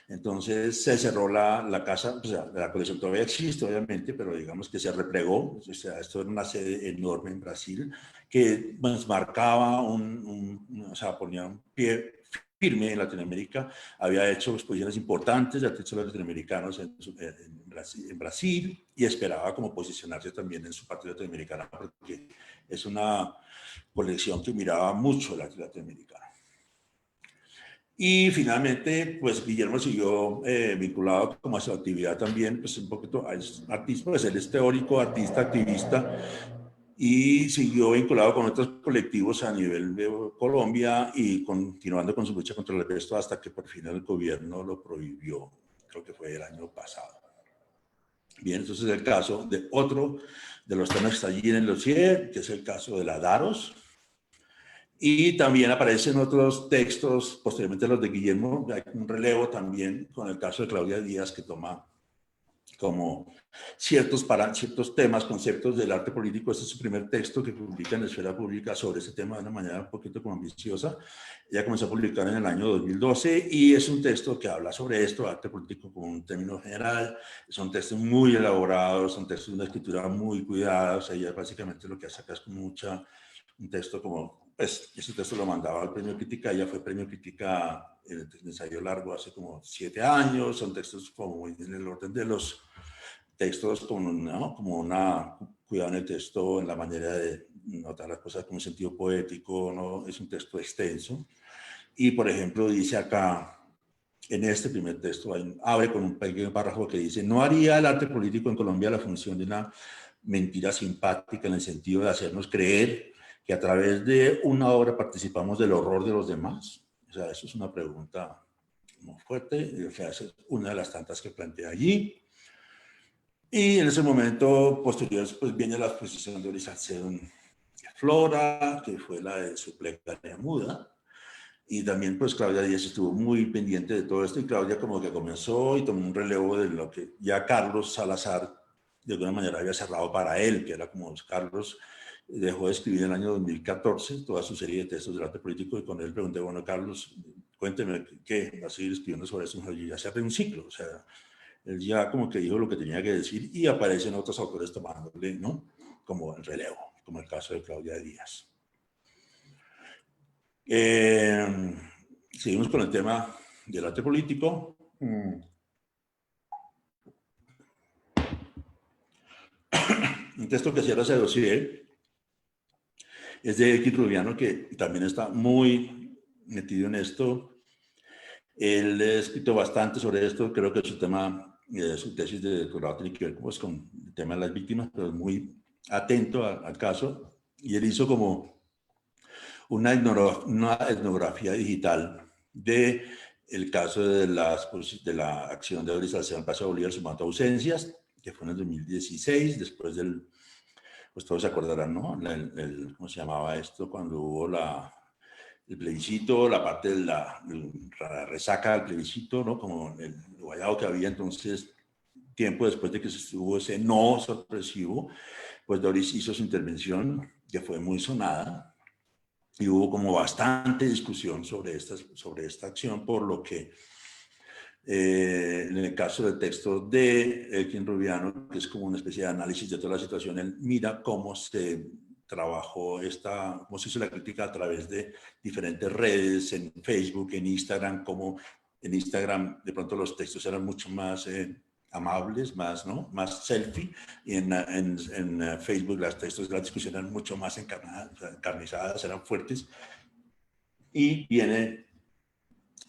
Entonces se cerró la casa, o sea, la colección todavía existe, obviamente, pero digamos que se replegó. O sea, esto era una sede enorme en Brasil que pues, marcaba o sea, ponía un pie firme en Latinoamérica. Había hecho exposiciones importantes de artistas latinoamericanos en Brasil y esperaba como posicionarse también en su parte latinoamericana porque es una colección que miraba mucho la latinoamericana. Y finalmente, pues Guillermo siguió vinculado como a su actividad también, pues un poquito a artista, pues él es teórico, artista, activista, y siguió vinculado con otros colectivos a nivel de Colombia y continuando con su lucha contra el asbesto hasta que por fin el gobierno lo prohibió, creo que fue el año pasado. Bien, entonces el caso de otro de los temas que está allí en el dossier, que es el caso de la Daros. Y también aparecen otros textos, posteriormente los de Guillermo, hay un relevo también con el caso de Claudia Díaz, que toma como ciertos temas, conceptos del arte político. Este es su primer texto que publica en la esfera pública sobre ese tema de una manera un poquito como ambiciosa. Ella comenzó a publicar en el año 2012 y es un texto que habla sobre esto, arte político como un término general. Son textos muy elaborados, son textos de una escritura muy cuidada. O sea, ella básicamente lo que hace acá es como un texto como, pues, ese texto lo mandaba al Premio Crítica, ella fue Premio Crítica en el ensayo largo hace como 7 años, son textos como en el orden de los textos como, ¿no? como una cuidado en el texto, en la manera de notar las cosas con un sentido poético, ¿no? Es un texto extenso. Y, por ejemplo, dice acá, en este primer texto, abre con un pequeño párrafo que dice: no haría el arte político en Colombia la función de una mentira simpática, en el sentido de hacernos creer que a través de una obra participamos del horror de los demás. O sea, eso es una pregunta muy fuerte, o sea, esa es una de las tantas que plantea allí. Y en ese momento posterior, pues viene la exposición de Doris Salcedo en Flora, que fue la de su plegaria muda. Y también, pues, Claudia Díaz estuvo muy pendiente de todo esto, y Claudia como que comenzó y tomó un relevo de lo que ya Carlos Salazar de alguna manera había cerrado para él, que era como Carlos dejó de escribir en el año 2014 toda su serie de textos del arte político, y con él pregunté: bueno, Carlos, cuénteme, ¿qué va a seguir escribiendo sobre eso? Y ya cerré un ciclo, o sea, él ya como que dijo lo que tenía que decir, y aparecen otros autores tomándole, ¿no? Como el relevo, como el caso de Claudia Díaz. Seguimos con el tema del arte político. Un texto que cierra ese dossier es de X Rubiano, que también está muy metido en esto. Él ha escrito bastante sobre esto. Creo que su tema, su tesis de doctorado tiene que ver pues, con el tema de las víctimas, pero es muy atento al caso. Y él hizo como una etnografía digital de el caso de la acción de Doris Salcedo en Plaza Bolívar sumando ausencias, que fue en el 2016, después del, pues todos se acordarán, ¿no? ¿Cómo se llamaba esto? Cuando hubo el plebiscito, la parte de la resaca del plebiscito, ¿no? Como el guayado que había entonces, tiempo después de que se hubo ese no sorpresivo, pues Doris hizo su intervención, que fue muy sonada, y hubo como bastante discusión sobre esta acción, por lo que en el caso del texto de Elkin Rubiano, que es como una especie de análisis de toda la situación, él mira cómo se trabajó cómo se hizo la crítica a través de diferentes redes, en Facebook, en Instagram, como en Instagram de pronto los textos eran mucho más amables, más, ¿no? Más selfie, y en Facebook los textos de la discusión eran mucho más encarnizadas, eran fuertes. Y viene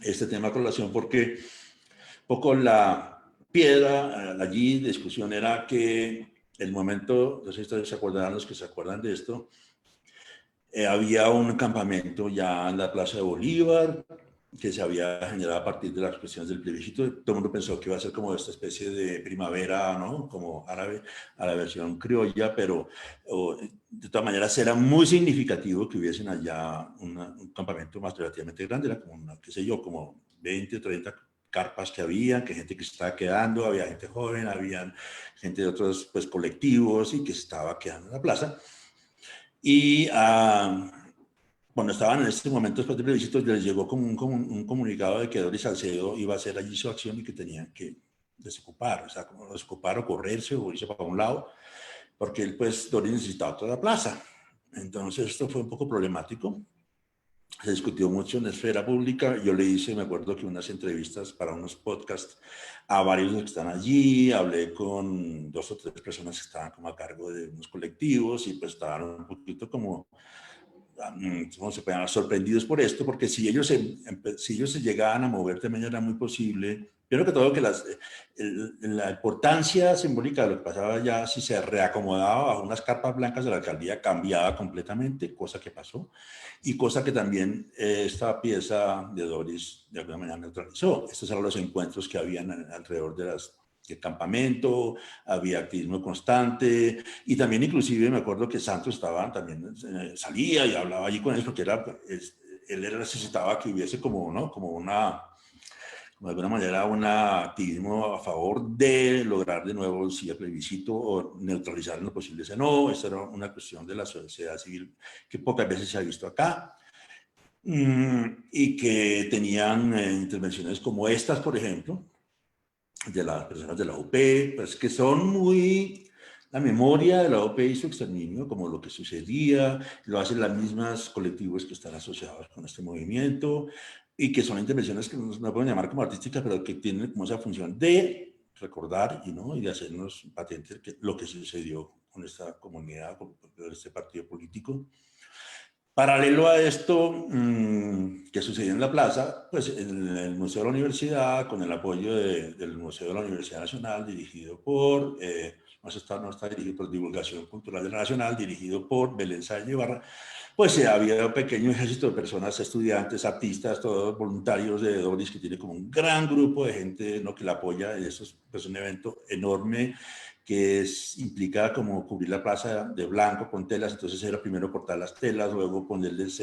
este tema a colación porque poco la piedra allí de discusión era que el momento, no sé si ustedes se acordarán, los que se acuerdan de esto, había un campamento ya en la Plaza de Bolívar que se había generado a partir de las cuestiones del plebiscito. Todo el mundo pensó que iba a ser como esta especie de primavera, ¿no? Como árabe, a la versión criolla, pero de todas maneras era muy significativo que hubiesen allá un campamento más relativamente grande, era como, qué sé yo, como 20 o 30 carpas que había, que gente que se estaba quedando, había gente joven, había gente de otros pues, colectivos y que se estaba quedando en la plaza. Y cuando estaban en este momento después del plebiscito, les llegó como un comunicado de que Doris Salcedo iba a hacer allí su acción y que tenían que desocupar, o sea, como desocupar o correrse o irse para un lado, porque él, pues, Doris necesitaba toda la plaza. Entonces esto fue un poco problemático. Se discutió mucho en la esfera pública. Yo le hice, me acuerdo que unas entrevistas para unos podcasts a varios que están allí. Hablé con 2 o 3 personas que estaban como a cargo de unos colectivos y pues estaban un poquito como ¿cómo se pueden sorprendidos por esto? Porque si ellos se llegaban a mover también era muy posible. Primero que todo, que la importancia simbólica de lo que pasaba ya, si se reacomodaba bajo unas carpas blancas de la alcaldía, cambiaba completamente, cosa que pasó, y cosa que también esta pieza de Doris de alguna manera neutralizó. Estos eran los encuentros que habían alrededor del campamento, había activismo constante, y también inclusive me acuerdo que Santos también salía y hablaba allí con él, porque él necesitaba que hubiese como, ¿no? Como de alguna manera, un activismo a favor de lograr de nuevo sí el plebiscito o neutralizar en lo posible ese no. Esa era una cuestión de la sociedad civil que pocas veces se ha visto acá. Y que tenían intervenciones como estas, por ejemplo, de las personas de la UP, pues que son muy la memoria de la OP y su exterminio, como lo que sucedía, lo hacen las mismas colectivos que están asociados con este movimiento, y que son intervenciones que no pueden llamar como artísticas, pero que tienen como esa función de recordar y de hacernos patente lo que sucedió con esta comunidad, con este partido político. Paralelo a esto, que sucedió en la plaza, pues en el Museo de la Universidad, con el apoyo del Museo de la Universidad Nacional, dirigido por, no está dirigido por Divulgación Cultural de la Nacional, dirigido por Belén Sáenz Ibarra, pues había un pequeño ejército de personas, estudiantes, artistas, todos voluntarios de Doris, que tiene como un gran grupo de gente, ¿no?, que la apoya. Eso es pues, un evento enorme que implica como cubrir la plaza de blanco con telas. Entonces era primero cortar las telas, luego ponerles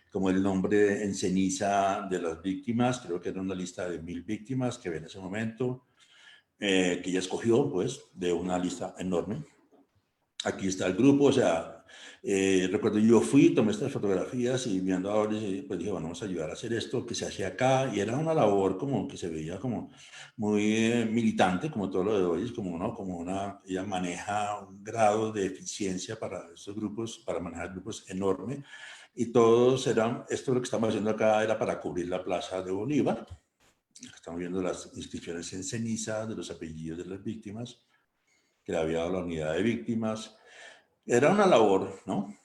como el nombre en ceniza de las víctimas. Creo que era una lista de 1000 víctimas que había en ese momento, que ella escogió pues de una lista enorme. Aquí está el grupo, o sea, recuerdo yo fui, tomé estas fotografías y viendo a Doris, pues dije, bueno, vamos a ayudar a hacer esto que se hacía acá, y era una labor como que se veía como muy militante, como todo lo de Doris, como, ¿no?, como ella maneja un grado de eficiencia para estos grupos, para manejar grupos enorme, y todos esto lo que estamos haciendo acá era para cubrir la plaza de Bolívar. Estamos viendo las inscripciones en ceniza de los apellidos de las víctimas, que le había dado la unidad de víctimas. Era una labor, ¿no?,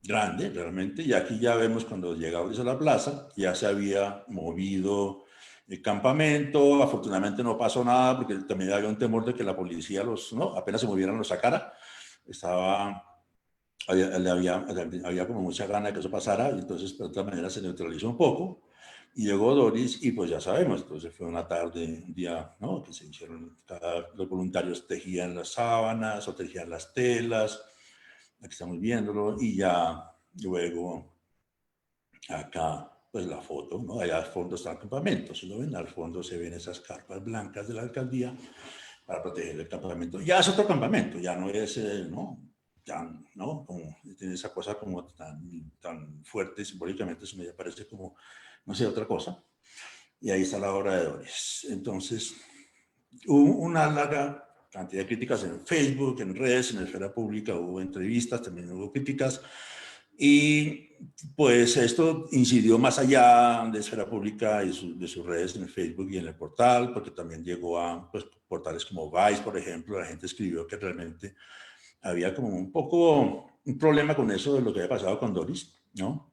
grande, realmente, y aquí ya vemos cuando llegamos a la plaza, ya se había movido el campamento. Afortunadamente no pasó nada, porque también había un temor de que la policía ¿no?, apenas se movieran los sacara. Había como mucha gana de que eso pasara, y entonces de otra manera se neutralizó un poco. Y llegó Doris y pues ya sabemos, entonces fue una tarde, un día, ¿no?, que se hicieron, los voluntarios tejían las sábanas o tejían las telas, aquí estamos viéndolo, y ya luego acá pues la foto, ¿no?, allá al fondo está el campamento, si lo ven, al fondo se ven esas carpas blancas de la alcaldía para proteger el campamento. Ya es otro campamento, ya no es, ¿no?, tan, ¿no?, como tiene esa cosa como tan fuerte simbólicamente, sino ya parece como, no sé, otra cosa. Y ahí está la obra de Doris. Entonces, hubo una larga cantidad de críticas en Facebook, en redes, en la esfera pública, hubo entrevistas, también hubo críticas. Y pues esto incidió más allá de esfera pública y de sus redes en el Facebook y en el portal, porque también llegó a pues, portales como Vice, por ejemplo. La gente escribió que realmente había como un poco un problema con eso de lo que había pasado con Doris, ¿no?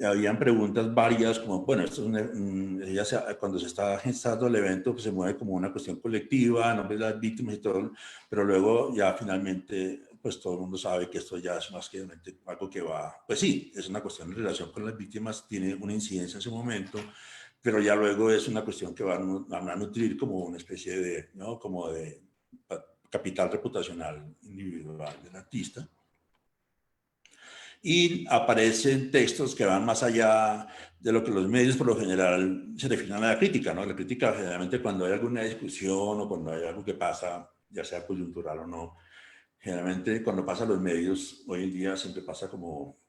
Habían preguntas varias, como, bueno, esto es cuando se está gestando el evento, pues se mueve como una cuestión colectiva, nombres de las víctimas y todo, pero luego ya finalmente, pues todo el mundo sabe que esto ya es más que algo que va, pues sí, es una cuestión en relación con las víctimas, tiene una incidencia en su momento, pero ya luego es una cuestión que van a nutrir como una especie de, ¿no?, como de capital reputacional individual del artista. Y aparecen textos que van más allá de lo que los medios por lo general se refieren a la crítica, ¿no? La crítica generalmente cuando hay alguna discusión o cuando hay algo que pasa, ya sea coyuntural o no, generalmente cuando pasa a los medios, hoy en día siempre pasa como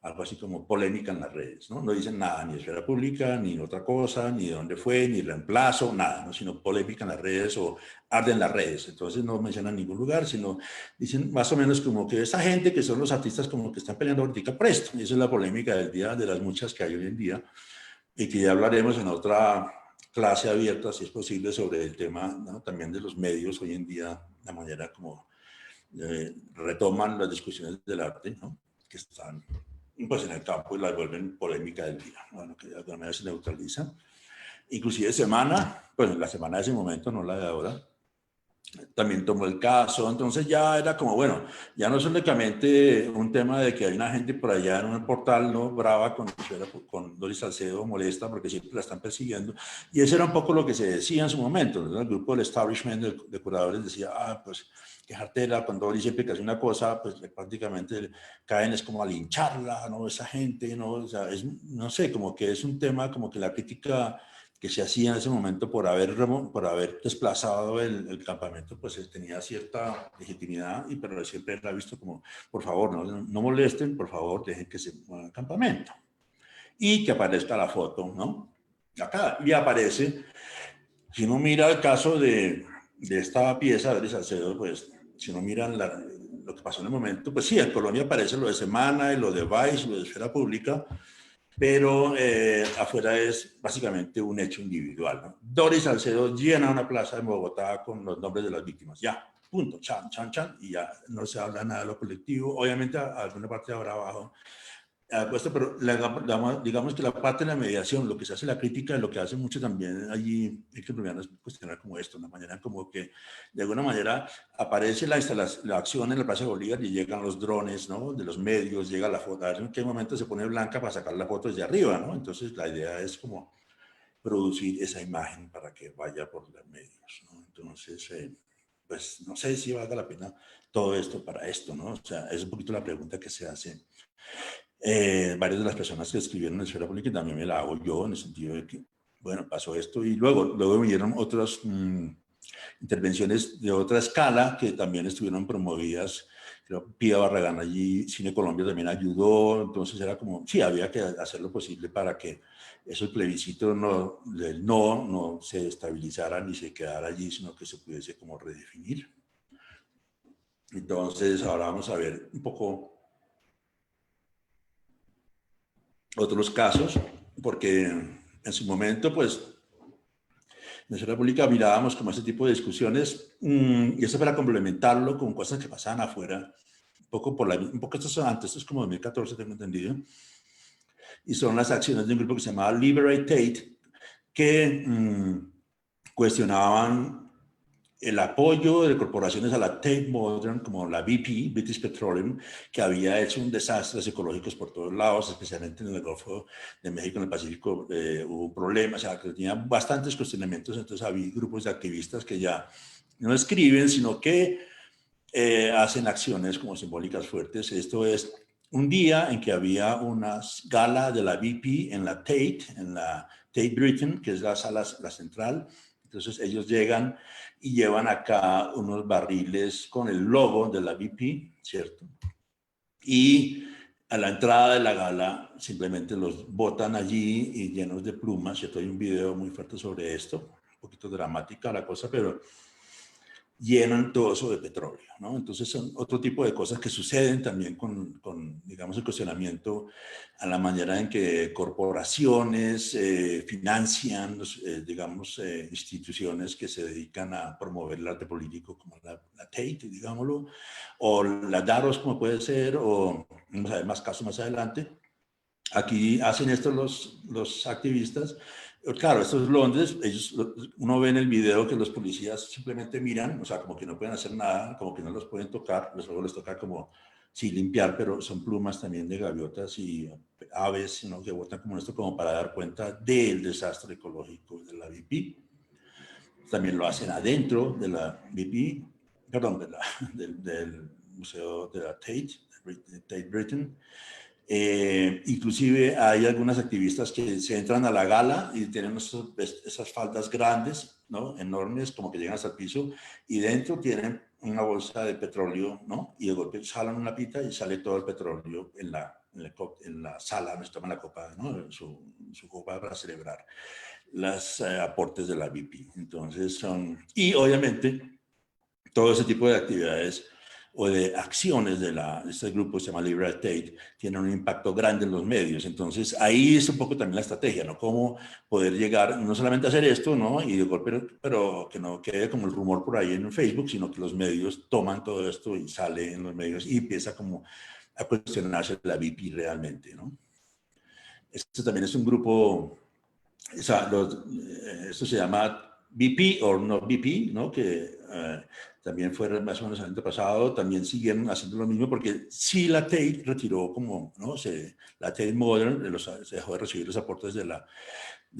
algo así como polémica en las redes, ¿no? No dicen nada, ni de esfera pública, ni otra cosa, ni de dónde fue, ni reemplazo, nada, ¿no?, sino polémica en las redes o arden las redes. Entonces no mencionan ningún lugar, sino dicen más o menos como que esa gente que son los artistas como que están peleando ahorita por esto. Y esa es la polémica del día, de las muchas que hay hoy en día, y que ya hablaremos en otra clase abierta, si es posible, sobre el tema, ¿no?, también de los medios hoy en día, la manera como retoman las discusiones del arte, ¿no?, que están pues en el campo y la vuelven polémica del día, bueno, que de alguna manera se neutraliza. Inclusive Semana, pues la Semana de ese momento, no la de ahora, también tomó el caso. Entonces ya era como, bueno, ya no es únicamente un tema de que hay una gente por allá en un portal, ¿no?, brava con Doris Salcedo, molesta porque siempre la están persiguiendo, y eso era un poco lo que se decía en su momento, ¿no? El grupo del establishment de curadores decía, pues qué jartera, cuando Doris siempre que hace una cosa, pues prácticamente caen es como a lincharla, ¿no?, esa gente, ¿no? O sea, no sé, como que es un tema como que la crítica que se hacía en ese momento por haber desplazado el campamento, pues tenía cierta legitimidad, pero siempre era visto como, por favor, no molesten, por favor, dejen que se mueva el campamento. Y que aparezca la foto, ¿no? Acá, y aparece, si uno mira el caso de esta pieza de Salcedo, pues, si uno mira lo que pasó en el momento, pues sí, en Colombia aparece lo de Semana y lo de Vice, lo de Esfera Pública, pero afuera es básicamente un hecho individual, ¿no? Doris Salcedo llena una plaza en Bogotá con los nombres de las víctimas, ya. punto, chan, chan, chan, y ya no se habla nada de lo colectivo. Obviamente alguna parte habrá abajo puesto, pero digamos que la parte de la mediación, lo que se hace la crítica, lo que hace mucho también allí, hay que primero cuestionar como esto, una manera como que de alguna manera aparece la acción en la Plaza de Bolívar y llegan los drones, ¿no? De los medios, llega la foto, en qué momento se pone blanca para sacar la foto desde arriba, ¿no? Entonces la idea es como producir esa imagen para que vaya por los medios, ¿no? Entonces, pues no sé si valga la pena todo esto para esto, ¿no? O sea, es un poquito la pregunta que se hace. Varias de las personas que escribieron en la esfera pública también me la hago yo, en el sentido de que, bueno, pasó esto y luego vinieron otras intervenciones de otra escala que también estuvieron promovidas. Creo que Pía Barragán allí, Cine Colombia también ayudó, entonces era como, sí, había que hacer lo posible para que esos plebiscitos del no se estabilizara ni se quedara allí, sino que se pudiese como redefinir. Entonces, ahora vamos a ver un poco otros casos, porque en su momento, pues, en la República mirábamos como ese tipo de discusiones, y eso para complementarlo con cosas que pasaban afuera, un poco esto es antes, esto es como 2014, tengo entendido, y son las acciones de un grupo que se llamaba Liberate Tate, que cuestionaban el apoyo de corporaciones a la Tate Modern, como la BP, British Petroleum, que había hecho un desastres ecológicos por todos lados, especialmente en el Golfo de México, en el Pacífico, hubo problemas, o sea, que tenía bastantes cuestionamientos, entonces había grupos de activistas que ya no escriben, sino que hacen acciones como simbólicas fuertes. Esto es un día en que había una gala de la BP en la Tate Britain, que es la sala, la central. Entonces ellos llegan y llevan acá unos barriles con el logo de la BP, ¿cierto? Y a la entrada de la gala simplemente los botan allí y llenos de plumas, ¿cierto? Hay un video muy fuerte sobre esto, un poquito dramática la cosa, pero llenan todo eso de petróleo, ¿no? Entonces son otro tipo de cosas que suceden también con digamos, el cuestionamiento a la manera en que corporaciones financian, digamos, instituciones que se dedican a promover el arte político, como la Tate, digámoslo, o la Daros, como puede ser, o vamos a ver más casos más adelante. Aquí hacen esto los activistas. Claro, esto es Londres, uno ve en el video que los policías simplemente miran, o sea, como que no pueden hacer nada, como que no los pueden tocar, luego les toca como, sí, limpiar, pero son plumas también de gaviotas y aves, ¿no? Que botan como esto, como para dar cuenta del desastre ecológico de la BP. También lo hacen adentro de la BP, perdón, del Museo de la Tate Britain. Inclusive hay algunas activistas que se entran a la gala y tienen esas faldas grandes, ¿no? Enormes, como que llegan hasta el piso, y dentro tienen una bolsa de petróleo, ¿no? Y de golpe jalan una pita y sale todo el petróleo en la sala donde toman la copa, ¿no? Su copa para celebrar los aportes de la BP. Entonces y obviamente todo ese tipo de actividades o de acciones de este grupo, se llama Liberate Tate, tienen un impacto grande en los medios. Entonces, ahí es un poco también la estrategia, ¿no? Cómo poder llegar, no solamente a hacer esto, ¿no? Y de golpe, pero que no quede como el rumor por ahí en Facebook, sino que los medios toman todo esto y sale en los medios y empieza como a cuestionarse la BP realmente, ¿no? Este también es un grupo, o sea, esto se llama BP o no BP, ¿no? Que también fue más o menos el año pasado, también siguieron haciendo lo mismo porque sí la Tate retiró como, ¿no? La Tate Modern se dejó de recibir los aportes de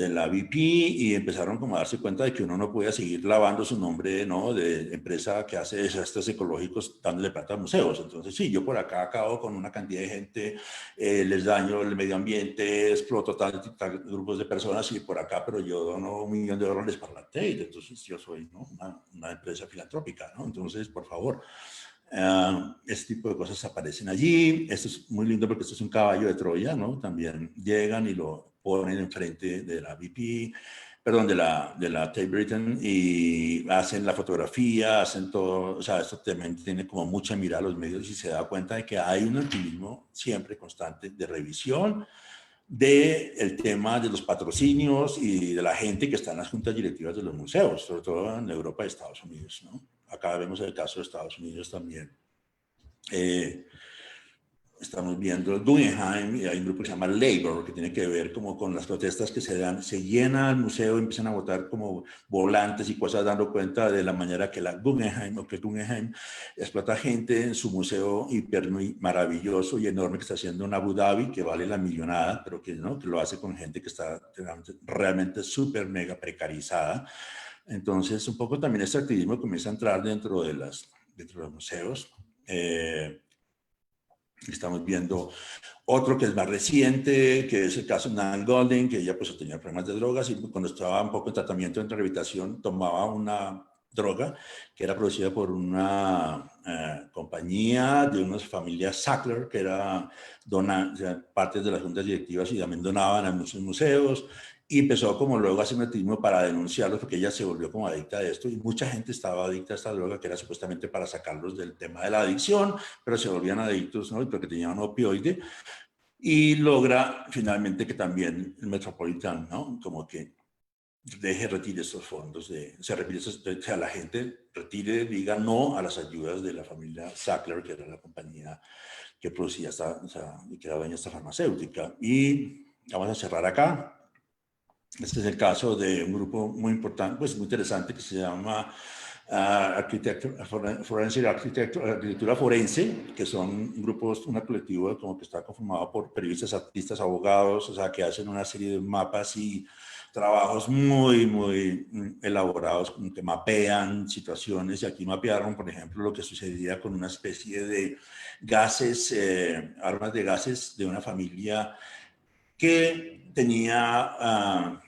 la BP y empezaron como a darse cuenta de que uno no podía seguir lavando su nombre, ¿no? De empresa que hace desastres ecológicos dándole plata a museos. Entonces, sí, yo por acá acabo con una cantidad de gente, les daño el medio ambiente, exploto tal grupos de personas y por acá, pero yo dono $1.000.000 para la Tate. Entonces, yo soy, ¿no? una empresa filantrópica, ¿no? Entonces, por favor. Este tipo de cosas aparecen allí. Esto es muy lindo porque esto es un caballo de Troya, ¿no? También llegan y lo ponen enfrente de la BP, perdón, de la Tate Britain y hacen la fotografía, hacen todo. O sea, esto también tiene como mucha mirada a los medios y se da cuenta de que hay un activismo siempre constante de revisión del tema de los patrocinios y de la gente que está en las juntas directivas de los museos, sobre todo en Europa y Estados Unidos, ¿no? acá vemos el caso de Estados Unidos también. Estamos viendo el Guggenheim y hay un grupo que se llama Labor, que tiene que ver como con las protestas que se dan. Se llena el museo, empiezan a botar como volantes y cosas, dando cuenta de la manera que la Guggenheim, o que Guggenheim explota gente en su museo hiper maravilloso y enorme que está haciendo en Abu Dhabi, que vale la millonada, pero que, ¿no?, que lo hace con gente que está realmente súper mega precarizada. Entonces, un poco también este activismo comienza a entrar dentro de los museos. Estamos viendo otro que es más reciente, que es el caso de Nan Goldin, que ella pues tenía problemas de drogas y cuando estaba un poco en tratamiento en rehabilitación tomaba una droga que era producida por una compañía de unas familias Sackler, que era partes de las juntas directivas y también donaban a muchos museos. Y empezó como luego a hacer un activismo para denunciarlos porque ella se volvió como adicta a esto y mucha gente estaba adicta a esta droga que era supuestamente para sacarlos del tema de la adicción, pero se volvían adictos, ¿no?, porque tenían un opioide, y logra finalmente que también el Metropolitan, ¿no?, como que retire estos fondos, a la gente retire, diga no a las ayudas de la familia Sackler, que era la compañía que producía y que era dueña de esta farmacéutica. Y vamos a cerrar acá. Este es el caso de un grupo muy importante, pues muy interesante, que se llama Arquitectura Forense, que son grupos, un colectivo como que está conformado por periodistas, artistas, abogados, o sea, que hacen una serie de mapas y trabajos muy, muy elaborados, que mapean situaciones, y aquí mapearon, por ejemplo, lo que sucedía con una especie de gases, armas de gases de una familia que tenía,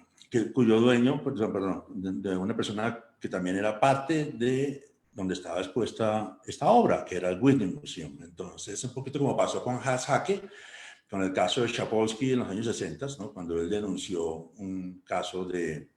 cuyo dueño, perdón, de una persona que también era parte de donde estaba expuesta esta obra, que era el Whitney Museum. Entonces, un poquito como pasó con Hans Hacke, con el caso de Sapolsky en los años 60, ¿no?, cuando él denunció un caso de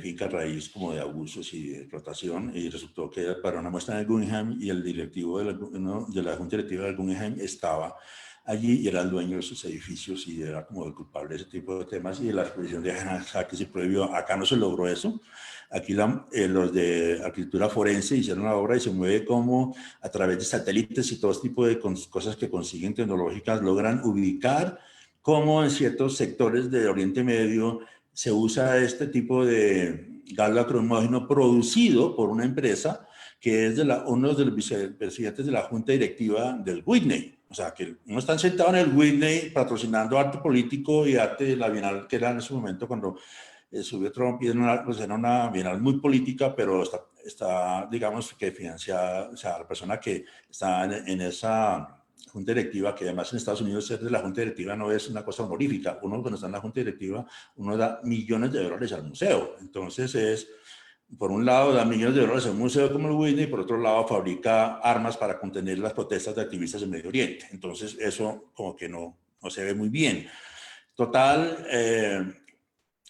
finca raíz como de abusos y de explotación, y resultó que para una muestra en el Guggenheim y el directivo de la junta directiva del Guggenheim estaba allí y era el dueño de sus edificios y era como el culpable de ese tipo de temas, y la exposición de Hans Hacke se prohibió. Acá no se logró eso. Aquí los de arquitectura forense hicieron la obra y se mueve como a través de satélites y todo tipo de cosas que consiguen tecnológicas, logran ubicar cómo en ciertos sectores del Oriente Medio se usa este tipo de gas lacrimógeno producido por una empresa que es uno de los vicepresidentes de la junta directiva del Whitney. O sea, que no están sentados en el Whitney patrocinando arte político y arte de la Bienal, que era en ese momento cuando subió Trump, y era una Bienal muy política, pero está, digamos, que financiada, o sea, la persona que está en esa junta directiva, que además en Estados Unidos ser de la junta directiva no es una cosa honorífica. Uno, cuando está en la junta directiva, uno da millones de dólares al museo. Entonces por un lado, da millones de dólares a un museo como el Whitney, y por otro lado, fabrica armas para contener las protestas de activistas del Medio Oriente. Entonces, eso como que no se ve muy bien. Total,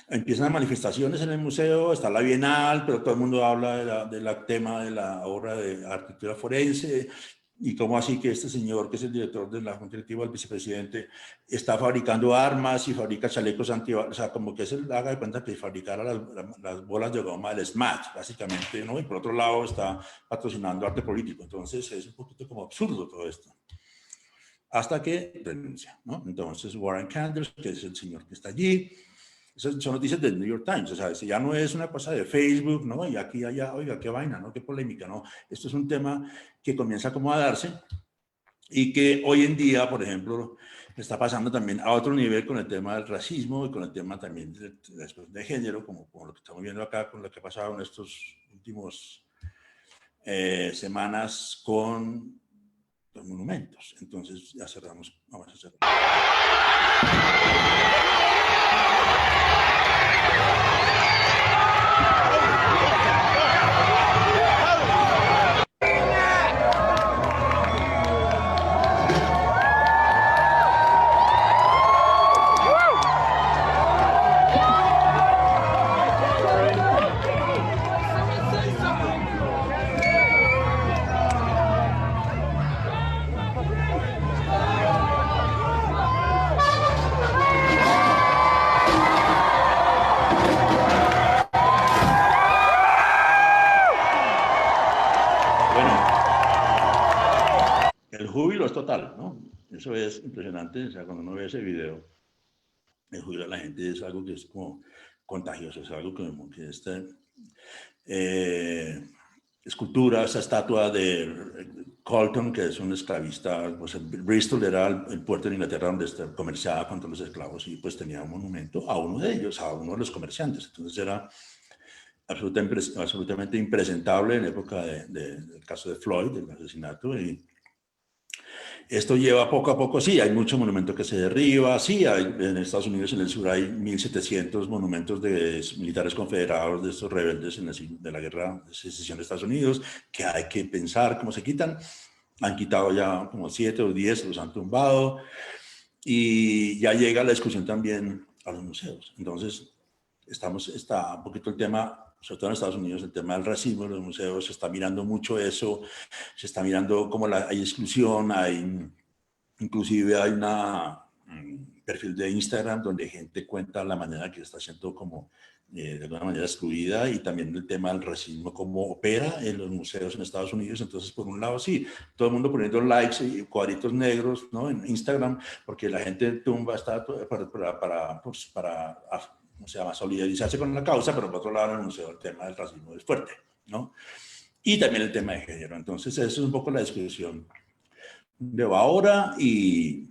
empiezan manifestaciones en el museo, está la Bienal, pero todo el mundo habla del tema de la obra de arquitectura forense, y cómo así que este señor, que es el director de la junta directiva, el vicepresidente, está fabricando armas y fabrica chalecos antibalas, o sea, como que se haga de cuenta que fabricara las bolas de goma del SMAT, básicamente, ¿no? Y por otro lado está patrocinando arte político. Entonces es un poquito como absurdo todo esto. Hasta que renuncia, ¿no? Entonces Warren Kanders, que es el señor que está allí, esas son noticias del New York Times, o sea, ya no es una cosa de Facebook, ¿no? Y aquí, allá, oiga, qué vaina, ¿no? Qué polémica, ¿no? Esto es un tema que comienza como a darse y que hoy en día, por ejemplo, está pasando también a otro nivel con el tema del racismo y con el tema también de género, como lo que estamos viendo acá, con lo que ha pasado en estos últimos semanas con los monumentos. Entonces, ya cerramos, vamos a cerrar. total, ¿no? Eso es impresionante, o sea, cuando uno ve ese video, el jubilo de la gente es algo que es como contagioso, es algo que escultura, esa estatua de Colton, que es un esclavista, pues Bristol era el puerto de Inglaterra donde comerciaba contra los esclavos y pues tenía un monumento a uno de ellos, a uno de los comerciantes. Entonces era absolutamente impresentable en época del caso de Floyd, del asesinato, y esto lleva poco a poco, sí, hay muchos monumentos que se derriba, sí, en Estados Unidos, en el sur, hay 1.700 monumentos de militares confederados, de estos rebeldes de la guerra de secesión de Estados Unidos, que hay que pensar cómo se quitan. Han quitado ya como 7 o 10, los han tumbado, y ya llega la discusión también a los museos. Entonces, está un poquito el tema, sobre todo en Estados Unidos, el tema del racismo en los museos, se está mirando mucho eso, se está mirando cómo hay exclusión, inclusive hay un perfil de Instagram donde gente cuenta la manera que está siendo como de alguna manera excluida, y también el tema del racismo, cómo opera en los museos en Estados Unidos. Entonces, por un lado, sí, todo el mundo poniendo likes y cuadritos negros, ¿no?, en Instagram, porque la gente tumba estatuas para ¿cómo se llama?, solidarizarse con la causa, pero por otro lado, en el museo el tema del racismo es fuerte, ¿no? Y también el tema de género. Entonces, eso es un poco la discusión de ahora, y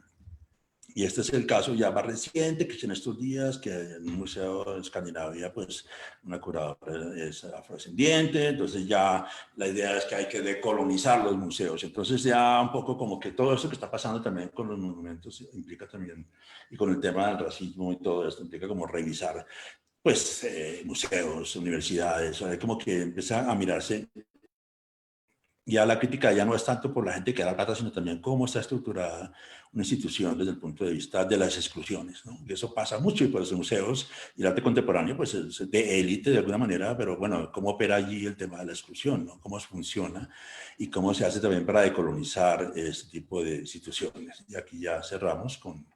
este es el caso ya más reciente, que es en estos días, que en un museo en Escandinavia, pues una curadora es afrodescendiente. Entonces ya la idea es que hay que decolonizar los museos. Entonces ya un poco como que todo esto que está pasando también con los monumentos implica también, y con el tema del racismo y todo esto, implica como revisar, pues, museos, universidades, como que empieza a mirarse. Ya la crítica ya no es tanto por la gente que da plata, sino también cómo está estructurada una institución desde el punto de vista de las exclusiones, ¿no? Y eso pasa mucho, y por los museos y el arte contemporáneo, pues es de élite de alguna manera, pero bueno, cómo opera allí el tema de la exclusión, ¿no? Cómo funciona y cómo se hace también para decolonizar este tipo de instituciones. Y aquí ya cerramos con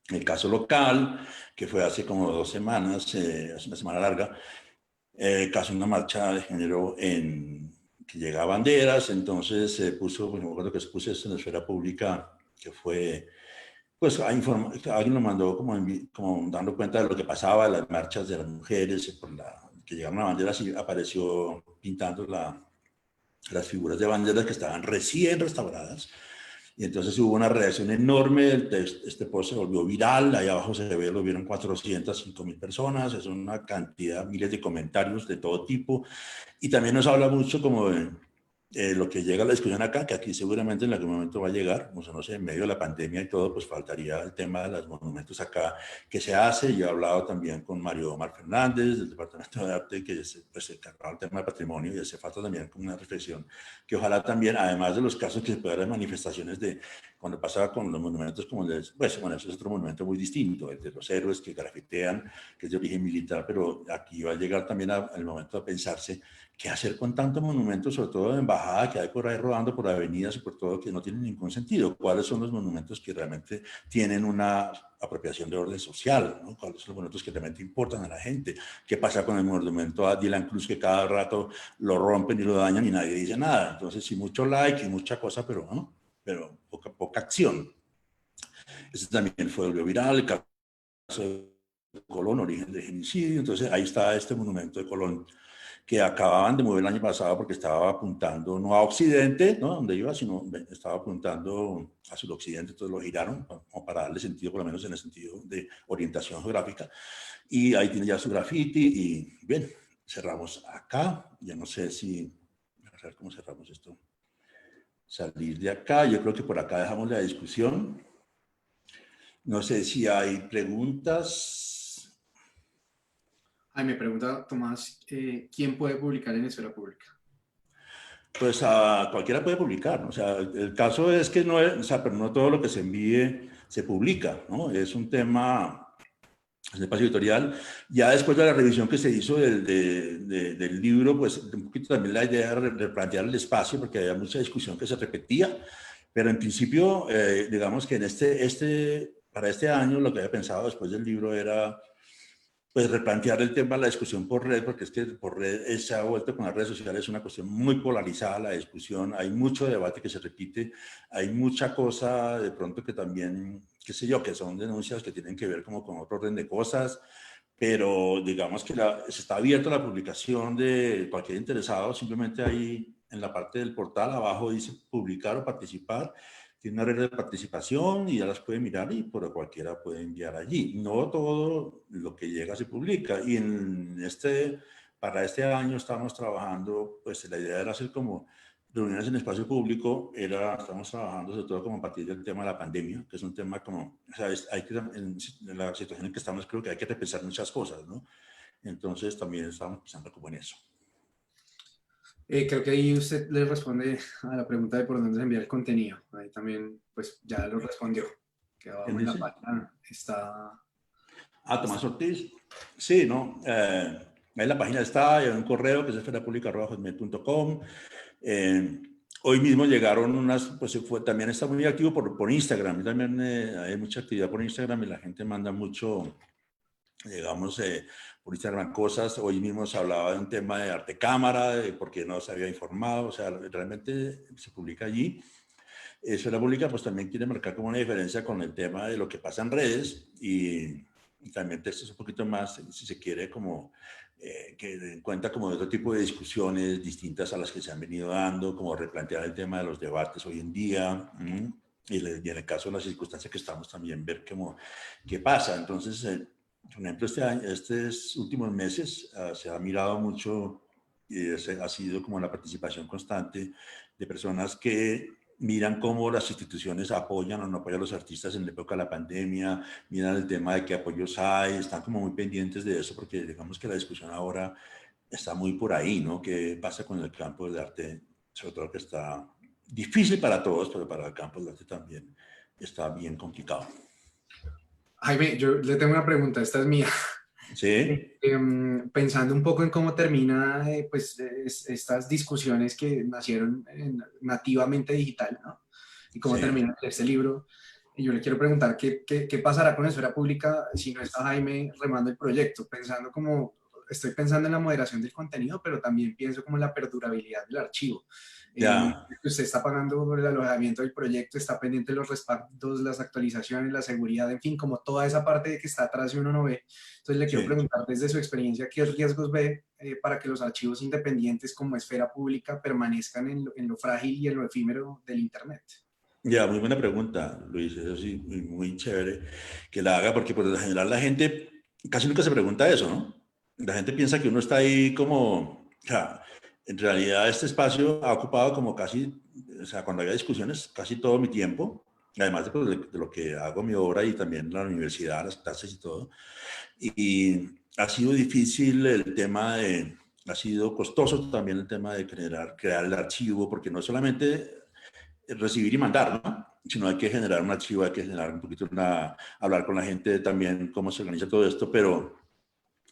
el caso local, que fue hace como 2 semanas, hace una semana larga, caso de una marcha de género que llega a banderas. Entonces se puso, pues me acuerdo que se puso esto en la esfera pública, que fue, pues alguien lo mandó como dando cuenta de lo que pasaba, las marchas de las mujeres, que llegaron a banderas, y apareció pintando las figuras de banderas que estaban recién restauradas. Y entonces hubo una reacción enorme, este post se volvió viral, ahí abajo se ve, lo vieron 405.000 personas, es una cantidad, miles de comentarios de todo tipo. Y también nos habla mucho como de lo que llega a la discusión acá, que aquí seguramente en algún momento va a llegar, o sea, no sé, en medio de la pandemia y todo, pues faltaría el tema de los monumentos acá que se hace. Yo he hablado también con Mario Omar Fernández del Departamento de Arte, que pues, se encargaba del tema de patrimonio, y hace falta también como una reflexión, que ojalá también, además de los casos que se pueden dar manifestaciones de cuando pasaba con los monumentos como pues bueno, eso es otro monumento muy distinto, el de los héroes que grafitean, que es de origen militar, pero aquí va a llegar también el momento de pensarse qué hacer con tantos monumentos, sobre todo de embajada, que hay por ahí rodando por avenidas y por todo, que no tienen ningún sentido. ¿Cuáles son los monumentos que realmente tienen una apropiación de orden social, ¿no? ¿Cuáles son los monumentos que realmente importan a la gente? ¿Qué pasa con el monumento a Dylan Cruz, que cada rato lo rompen y lo dañan y nadie dice nada? Entonces, sí, mucho like y mucha cosa, pero, ¿no?, pero poca acción. Ese también fue el viral, el caso de Colón, origen de genocidio. Entonces, ahí está este monumento de Colón, que acababan de mover el año pasado porque estaba apuntando no a Occidente, ¿no?, donde iba, sino estaba apuntando a suroccidente. Entonces lo giraron como para darle sentido, por lo menos en el sentido de orientación geográfica. Y ahí tiene ya su graffiti. Y bien, cerramos acá. Ya no sé si, a ver cómo cerramos esto. Salir de acá. Yo creo que por acá dejamos la discusión. No sé si hay preguntas. Ay, me pregunta Tomás, ¿quién puede publicar en esfera pública? Pues a cualquiera puede publicar, ¿no? O sea, el caso es que no es, o sea, pero no todo lo que se envíe se publica, ¿no? Es un tema, es un espacio editorial. Ya después de la revisión que se hizo del libro, pues un poquito también la idea de replantear el espacio, porque había mucha discusión que se repetía, pero en principio, digamos que para este año lo que había pensado después del libro era pues replantear el tema de la discusión por red, porque es que por red se ha vuelto con las redes sociales una cuestión muy polarizada la discusión, hay mucho debate que se repite, hay mucha cosa de pronto que también, qué sé yo, que son denuncias que tienen que ver como con otro orden de cosas, pero digamos que se está abierta la publicación de cualquier interesado, simplemente ahí en la parte del portal abajo dice publicar o participar, tiene una regla de participación y ya las puede mirar y por cualquiera puede enviar allí. No todo lo que llega se publica y para este año estamos trabajando, pues la idea era hacer como reuniones en espacio público, estamos trabajando sobre todo como a partir del tema de la pandemia, que es un tema como, o sea, en la situación en que estamos creo que hay que repensar muchas cosas, ¿no? Entonces también estamos pensando como en eso. Creo que ahí usted le responde a la pregunta de por dónde se envía el contenido. Ahí también, pues ya lo respondió. Que abajo ¿Quién en la dice? página está. Tomás Ortiz. Sí, ¿no? Ahí en la página está, hay un correo que es esferapublica@hotmail.com. Hoy mismo llegaron pues también está muy activo por Instagram. También hay mucha actividad por Instagram y la gente manda mucho, digamos, por Instagram cosas. Hoy mismo se hablaba de un tema de arte cámara, porque no se había informado. O sea, realmente se publica allí. Esfera Pública pues también quiere marcar como una diferencia con el tema de lo que pasa en redes y también textos un poquito más, si se quiere, como que den cuenta como de otro tipo de discusiones distintas a las que se han venido dando, como replantear el tema de los debates hoy en día, y en el caso de las circunstancias que estamos también ver qué pasa. Entonces, por ejemplo, estos últimos meses se ha mirado mucho y ha sido como la participación constante de personas que miran cómo las instituciones apoyan o no apoyan a los artistas en la época de la pandemia, miran el tema de qué apoyos hay, están como muy pendientes de eso, porque digamos que la discusión ahora está muy por ahí, ¿no? ¿Qué pasa con el campo del arte? Sobre todo que está difícil para todos, pero para el campo del arte también está bien complicado. Jaime, yo le tengo una pregunta, esta es mía. ¿Sí? Pensando un poco en cómo termina pues, estas discusiones que nacieron nativamente digital, ¿no? Y cómo Sí. termina este libro. Y yo le quiero preguntar qué pasará con la esfera pública si no está Jaime remando el proyecto, estoy pensando en la moderación del contenido, pero también pienso como en la perdurabilidad del archivo. Ya. Usted está pagando por el alojamiento del proyecto, está pendiente de los respaldos, las actualizaciones, la seguridad, en fin, como toda esa parte que está atrás y uno no ve. Entonces le quiero Sí. preguntar desde su experiencia, ¿qué riesgos ve para que los archivos independientes como esfera pública permanezcan en lo frágil y en lo efímero del Internet? Ya, muy buena pregunta, Luis. Eso sí, muy chévere que la haga, porque por lo general la gente casi nunca se pregunta eso, ¿no? La gente piensa que uno está ahí como, o sea, en realidad este espacio ha ocupado como casi, o sea, cuando había discusiones, casi todo mi tiempo, además de, pues, de lo que hago mi obra y también la universidad, las clases y todo. Y ha sido difícil ha sido costoso también el tema de crear el archivo, porque no solamente recibir y mandar, ¿no? Sino hay que generar un archivo, hay que generar un poquito hablar con la gente también, cómo se organiza todo esto, pero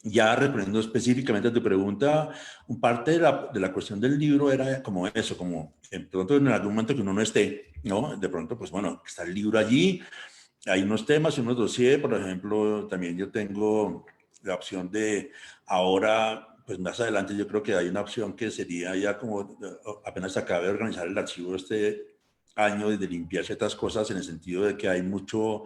ya respondiendo específicamente a tu pregunta, un parte de la cuestión del libro era como eso, como de pronto en algún momento que uno no esté, ¿no? De pronto, pues bueno, está el libro allí, hay unos temas, unos dossiers, por ejemplo, también yo tengo la opción de ahora, pues más adelante yo creo que hay una opción que sería ya como apenas acabe de organizar el archivo este año y de limpiar ciertas cosas en el sentido de que hay mucho,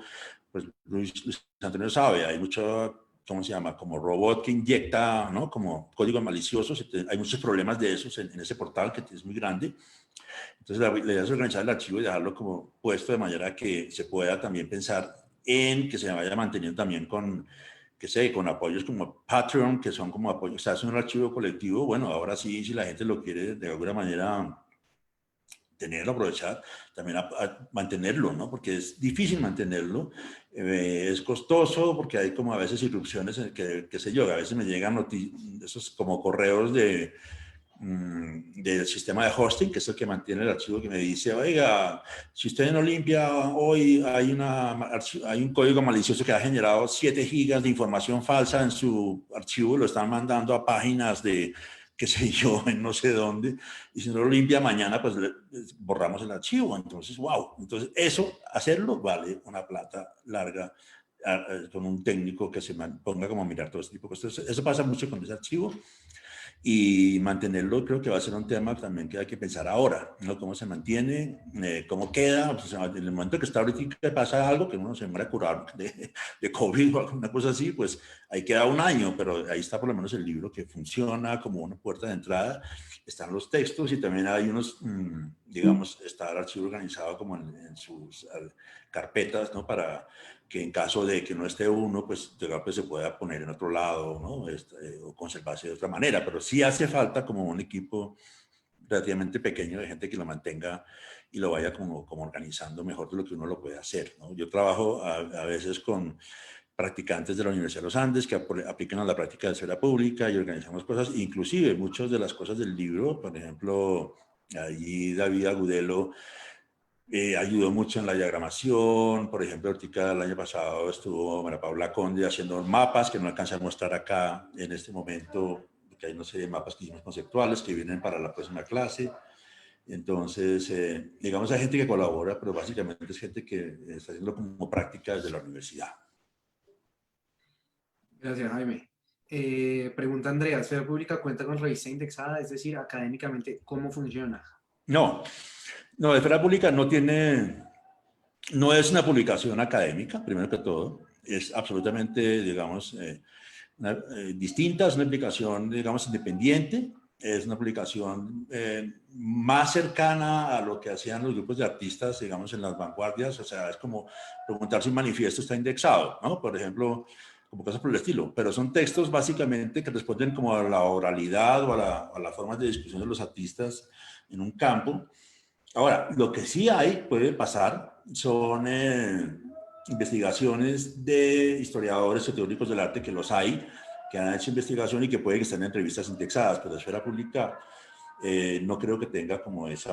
pues Luis Antonio sabe, hay mucho, ¿cómo se llama? Como robot que inyecta, ¿no? Como códigos maliciosos, hay muchos problemas de esos en ese portal que es muy grande. Entonces, la idea es organizar el archivo y dejarlo como puesto de manera que se pueda también pensar en que se vaya manteniendo también con, que sé, con apoyos como Patreon, que son como apoyos, o sea, es un archivo colectivo. Bueno, ahora sí, si la gente lo quiere de alguna manera tenerlo, aprovechar, también a mantenerlo, ¿no? Porque es difícil mantenerlo, es costoso porque hay como a veces irrupciones en que sé yo, a veces me llegan esos como correos del sistema de hosting, que es el que mantiene el archivo, que me dice, oiga, si usted no limpia hoy, hay un código malicioso que ha generado 7 gigas de información falsa en su archivo, lo están mandando a páginas de, qué sé yo, en no sé dónde, y si no lo limpia mañana, pues borramos el archivo. Entonces, wow, entonces eso, hacerlo vale una plata larga con un técnico que se ponga como a mirar todo este tipo de cosas. Eso pasa mucho con ese archivo. Y mantenerlo creo que va a ser un tema también que hay que pensar ahora, ¿no? Cómo se mantiene, cómo queda, pues, en el momento que está ahorita que pasa algo, que uno se muere a curar de COVID o alguna cosa así, pues ahí queda un año, pero ahí está por lo menos el libro que funciona como una puerta de entrada, están los textos y también hay unos, digamos, está el archivo organizado como en sus carpetas, ¿no? Para que en caso de que no esté uno, pues se pueda poner en otro lado, ¿no? O conservarse de otra manera, pero sí hace falta como un equipo relativamente pequeño de gente que lo mantenga y lo vaya como organizando mejor de lo que uno lo puede hacer, ¿no? Yo trabajo a veces con practicantes de la Universidad de los Andes que aplican a la práctica de esfera pública y organizamos cosas, inclusive muchas de las cosas del libro, por ejemplo, allí David Agudelo ayudó mucho en la diagramación. Por ejemplo, ahorita el año pasado estuvo María Paula Conde haciendo mapas que no alcancé a mostrar acá en este momento, porque hay una serie de mapas que hicimos conceptuales que vienen para la próxima clase. Entonces, digamos, hay gente que colabora, pero básicamente es gente que está haciendo como práctica desde la universidad. Gracias, Jaime. Pregunta Andrea, ¿Esfera Pública cuenta con revista indexada? Es decir, académicamente, ¿cómo funciona? No, no, Esfera Pública no es una publicación académica, primero que todo. Es absolutamente, digamos, distinta, es una aplicación, digamos, independiente, es una aplicación más cercana a lo que hacían los grupos de artistas, digamos, en las vanguardias, o sea, es como preguntar si un manifiesto está indexado, ¿no? Por ejemplo, como cosas por el estilo, pero son textos básicamente que responden como a la oralidad o a la forma de discusión de los artistas en un campo. Ahora, lo que sí puede pasar, son investigaciones de historiadores o teóricos del arte, que los hay, que han hecho investigación y que pueden estar en entrevistas indexadas, pero Esfera Pública no creo que tenga como ese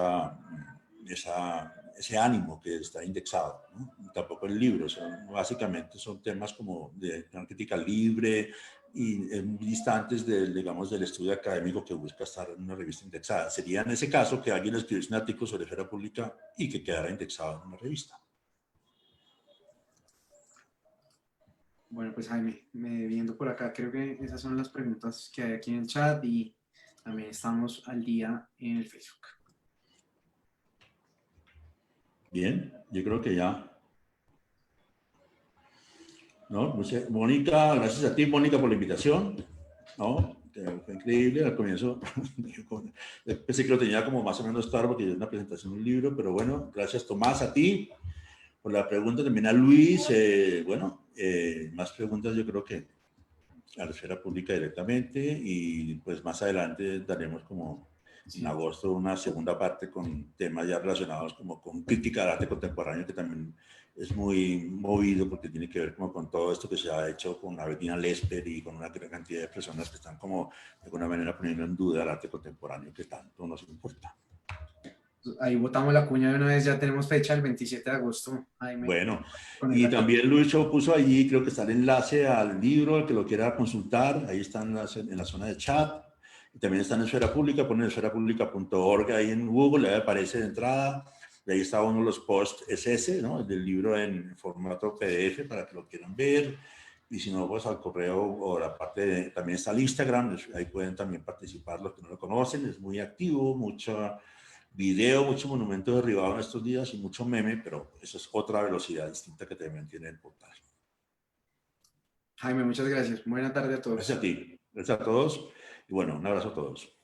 ánimo que está indexado, ¿no? Tampoco el libro, básicamente son temas como de una crítica libre y muy distantes digamos, del estudio académico que busca estar en una revista indexada. Sería en ese caso que alguien escribiese un artículo sobre Esfera Pública y que quedara indexado en una revista. Bueno, pues Jaime, viendo por acá, creo que esas son las preguntas que hay aquí en el chat y también estamos al día en el Facebook. Bien, yo creo que ya. ¿No? Mónica, gracias a ti, Mónica, por la invitación. ¿No? Fue increíble al comienzo. Pensé que lo tenía como más o menos claro porque es una presentación de un libro, pero bueno, gracias Tomás, a ti por la pregunta, también a Luis. Más preguntas yo creo que a la esfera pública directamente y pues más adelante daremos como en agosto una segunda parte con temas ya relacionados como con crítica del arte contemporáneo, que también es muy movido porque tiene que ver como con todo esto que se ha hecho con Bettina Lesper y con una gran cantidad de personas que están como de alguna manera poniendo en duda el arte contemporáneo que tanto nos importa. Ahí botamos la cuña de una vez, ya tenemos fecha el 27 de agosto, Jaime. Bueno, y también Luis puso allí, creo que está el enlace al libro, el que lo quiera consultar, ahí está en la zona de chat. Y también está en Esfera Pública, ponen esferapublica.org ahí en Google, ahí aparece de entrada. De ahí está uno de los posts, es ese, ¿no? El del libro en formato PDF para que lo quieran ver. Y si no, pues al correo o la parte también está el Instagram, ahí pueden también participar los que no lo conocen, es muy activo, mucho video, mucho monumento derribado en estos días y mucho meme, pero eso es otra velocidad distinta que también tiene el portal. Jaime, muchas gracias. Buena tarde a todos. Gracias a ti, gracias a todos y bueno, un abrazo a todos.